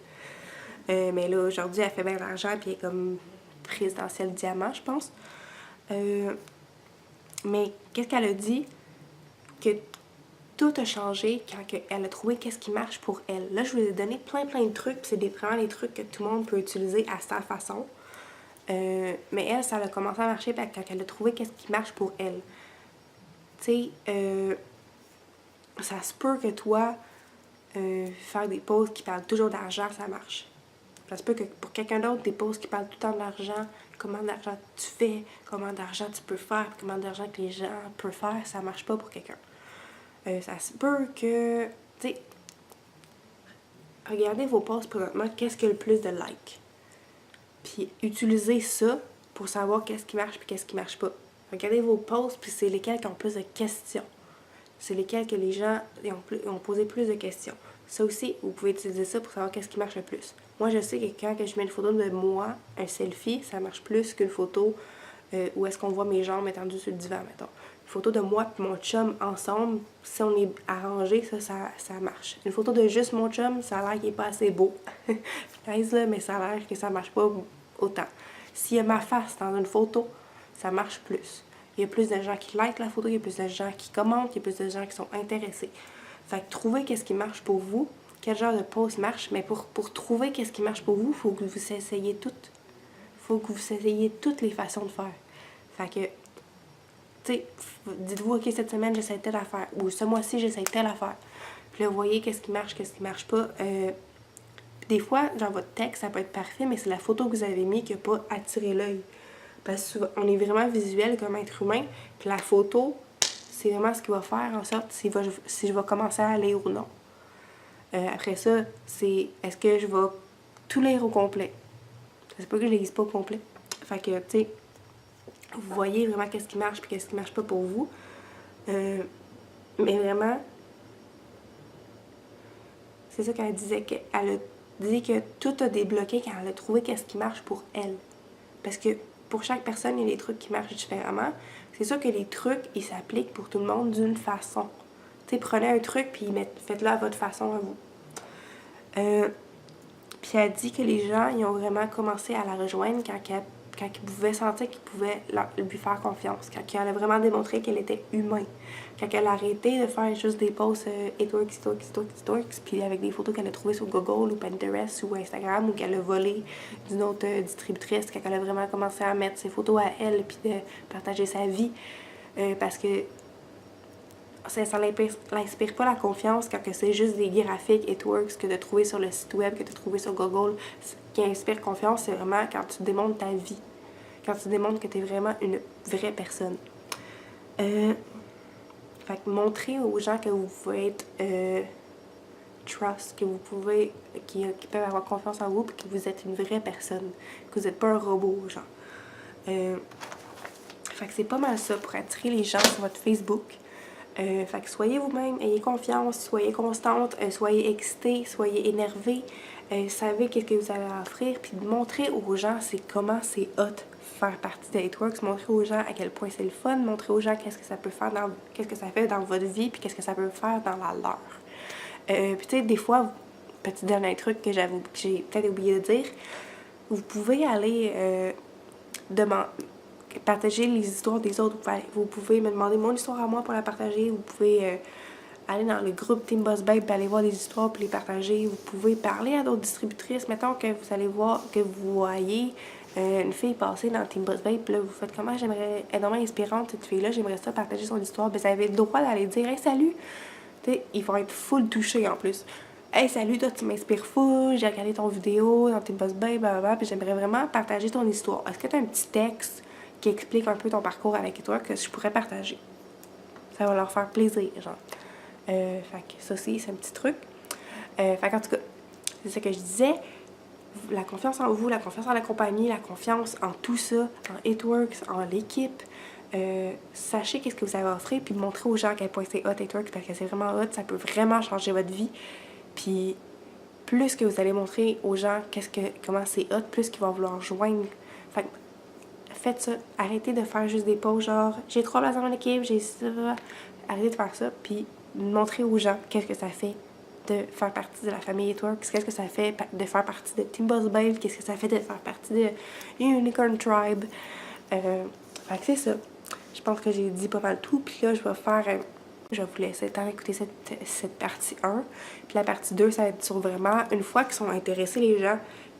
[SPEAKER 1] Mais là, aujourd'hui, elle fait bien d'argent, puis elle est comme présidentielle diamant, je pense. Mais qu'est-ce qu'elle a dit? Que tout a changé quand elle a trouvé qu'est-ce qui marche pour elle. Là, je vous ai donné plein de trucs, puis c'est vraiment des trucs que tout le monde peut utiliser à sa façon. Mais elle, ça a commencé à marcher quand elle a trouvé qu'est-ce qui marche pour elle. Tu sais, ça se peut que toi, faire des posts qui parlent toujours d'argent, ça marche. Ça se peut que pour quelqu'un d'autre, des posts qui parlent tout le temps d'argent, comment d'argent tu fais, comment d'argent tu peux faire, comment d'argent que les gens peuvent faire, ça marche pas pour quelqu'un. Ça se peut que, tu sais, regardez vos posts présentement, qu'est-ce qui a le plus de likes. Puis utilisez ça pour savoir qu'est-ce qui marche puis qu'est-ce qui marche pas. Regardez vos posts, puis c'est lesquels qui ont plus de questions. C'est lesquels que les gens ont posé plus de questions. Ça aussi, vous pouvez utiliser ça pour savoir qu'est-ce qui marche le plus. Moi, je sais que quand je mets une photo de moi, un selfie, ça marche plus qu'une photo où est-ce qu'on voit mes jambes étendues sur le divan, mettons. Une photo de moi et mon chum ensemble, si on est arrangé, ça marche. Une photo de juste mon chum, ça a l'air qu'il n'est pas assez beau. Là, mais ça a l'air que ça marche pas autant. S'il y a ma face dans une photo, ça marche plus. Il y a plus de gens qui likent la photo, il y a plus de gens qui commentent, il y a plus de gens qui sont intéressés. Fait que trouvez qu'est-ce qui marche pour vous, quel genre de post marche, mais pour trouver qu'est-ce qui marche pour vous, il faut que vous essayiez toutes. Il faut que vous essayiez toutes les façons de faire. Fait que, tu sais, dites-vous, OK, cette semaine, j'essaie telle affaire, ou ce mois-ci, j'essaie telle affaire. Puis là, vous voyez qu'est-ce qui marche pas. Des fois, genre, votre texte, ça peut être parfait, mais c'est la photo que vous avez mis qui n'a pas attiré l'œil. Parce qu'on est vraiment visuel comme être humain. Puis la photo, c'est vraiment ce qui va faire en sorte si je vais commencer à lire ou non. Après ça, c'est est-ce que je vais tout lire au complet? C'est pas que je ne lise pas au complet. Fait que, tu sais, vous voyez vraiment qu'est-ce qui marche puis qu'est-ce qui marche pas pour vous. Mais vraiment, c'est ça qu'elle disait, qu'elle a dit que tout a débloqué quand elle a trouvé qu'est-ce qui marche pour elle. Parce que pour chaque personne, il y a des trucs qui marchent différemment. C'est sûr que les trucs, ils s'appliquent pour tout le monde d'une façon. Tu sais, prenez un truc puis faites-le à votre façon à vous. Puis elle dit que les gens, ils ont vraiment commencé à la rejoindre quand quand il pouvait sentir qu'il pouvait lui faire confiance, quand elle a vraiment démontré qu'elle était humaine, quand elle a arrêté de faire juste des posts it works, puis avec des photos qu'elle a trouvées sur Google ou Pinterest ou Instagram ou qu'elle a volé d'une autre distributrice, quand elle a vraiment commencé à mettre ses photos à elle puis de partager sa vie, parce que ça l'inspire pas la confiance quand c'est juste des graphiques it works que de trouver sur le site web, que de trouver sur Google. Ce qui inspire confiance, c'est vraiment quand tu démontres ta vie, quand tu démontres que tu es vraiment une vraie personne. Fait que montrer aux gens que vous pouvez être trust, que vous pouvez, qui peuvent avoir confiance en vous, puis que vous êtes une vraie personne, que vous n'êtes pas un robot, genre. Fait que c'est pas mal ça pour attirer les gens sur votre Facebook. Fait que soyez vous-même, ayez confiance, soyez constante, soyez excitée, soyez énervée, savez qu'est-ce que vous allez offrir, puis montrer aux gens comment c'est hot faire partie de It Works, montrer aux gens à quel point c'est le fun, montrer aux gens qu'est-ce que ça peut faire qu'est-ce que ça fait dans votre vie, puis qu'est-ce que ça peut faire dans la leur. Puis tu sais, des fois, petit dernier truc que j'ai peut-être oublié de dire, vous pouvez aller partager les histoires des autres. Vous pouvez me demander mon histoire à moi pour la partager. Vous pouvez aller dans le groupe Team Boss Babe et aller voir des histoires pour les partager. Vous pouvez parler à d'autres distributrices. Mettons que vous allez voir, que vous voyez une fille passer dans Team Boss Babe, puis là, vous faites comment j'aimerais être vraiment inspirante, cette fille-là, j'aimerais ça partager son histoire. Ben, vous avez le droit d'aller dire hey, salut! T'sais, ils vont être full touchés en plus. Hey, salut, toi, tu m'inspires full, j'ai regardé ton vidéo dans Team Boss Babe, blablabla, puis j'aimerais vraiment partager ton histoire. Est-ce que tu as un petit texte qui explique un peu ton parcours avec toi que je pourrais partager? Ça va leur faire plaisir, genre. Fait que ça aussi, c'est un petit truc. Fait qu'en tout cas, c'est ce que je disais. La confiance en vous, la confiance en la compagnie, la confiance en tout ça, en It Works, en l'équipe. Sachez qu'est-ce que vous avez offert, puis montrez aux gens à quel point c'est hot It Works, parce que c'est vraiment hot, ça peut vraiment changer votre vie. Puis plus que vous allez montrer aux gens comment c'est hot, plus qu'ils vont vouloir joindre. Fait que faites ça. Arrêtez de faire juste des posts genre j'ai 3 places dans mon équipe, j'ai ça. Arrêtez de faire ça, puis montrez aux gens qu'est-ce que ça fait de faire partie de la famille It Works, qu'est-ce que ça fait de faire partie de Team Boss Babe, qu'est-ce que ça fait de faire partie de Unicorn Tribe. Fait que c'est ça. Je pense que j'ai dit pas mal tout, puis là, je vais vous laisser le temps d'écouter cette partie 1. Puis la partie 2, ça va être sur vraiment, une fois qu'ils sont intéressés, les gens,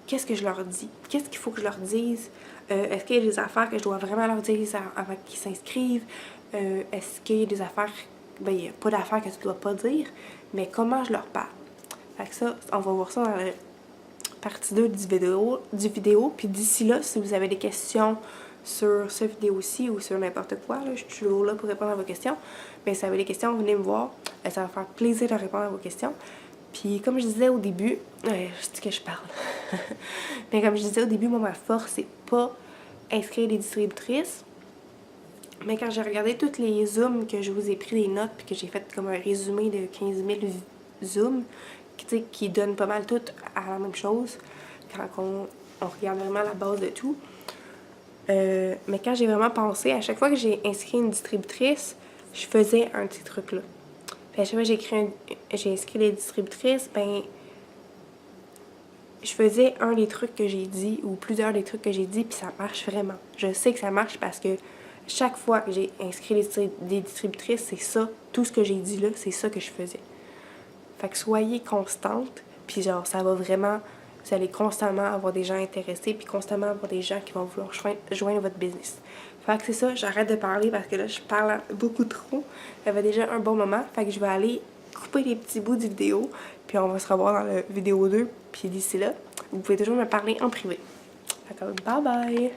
[SPEAKER 1] qu'est-ce que je leur dis? Qu'est-ce qu'il faut que je leur dise? Est-ce qu'il y a des affaires que je dois vraiment leur dire avant qu'ils s'inscrivent? Est-ce qu'il y a des affaires... Ben, il n'y a pas d'affaires que tu dois pas dire, mais comment je leur parle? Fait que ça, on va voir ça dans la partie 2 du vidéo. Puis d'ici là, si vous avez des questions sur cette vidéo-ci ou sur n'importe quoi, là, je suis toujours là pour répondre à vos questions. Mais si vous avez des questions, venez me voir. Ça va faire plaisir de répondre à vos questions. Puis comme je disais au début, je dis que je parle. Mais comme je disais au début, moi, ma force, c'est pas inscrire des distributrices. Mais quand j'ai regardé toutes les zooms que je vous ai pris des notes puis que j'ai fait comme un résumé de 15 000 zooms qui donnent pas mal toutes à la même chose quand on regarde vraiment la base de tout. Mais quand j'ai vraiment pensé, à chaque fois que j'ai inscrit une distributrice, je faisais un petit truc là. Puis à chaque fois que j'ai inscrit les distributrices, ben je faisais un des trucs que j'ai dit ou plusieurs des trucs que j'ai dit, puis ça marche vraiment. Je sais que ça marche parce que chaque fois que j'ai inscrit des distributrices, c'est ça, tout ce que j'ai dit là, c'est ça que je faisais. Fait que soyez constante, puis genre ça va vraiment, vous allez constamment avoir des gens intéressés, puis constamment avoir des gens qui vont vouloir joindre votre business. Fait que c'est ça, j'arrête de parler parce que là je parle beaucoup trop. Ça fait déjà un bon moment, fait que je vais aller couper les petits bouts du vidéo, puis on va se revoir dans la vidéo 2, puis d'ici là, vous pouvez toujours me parler en privé. Fait que bye bye!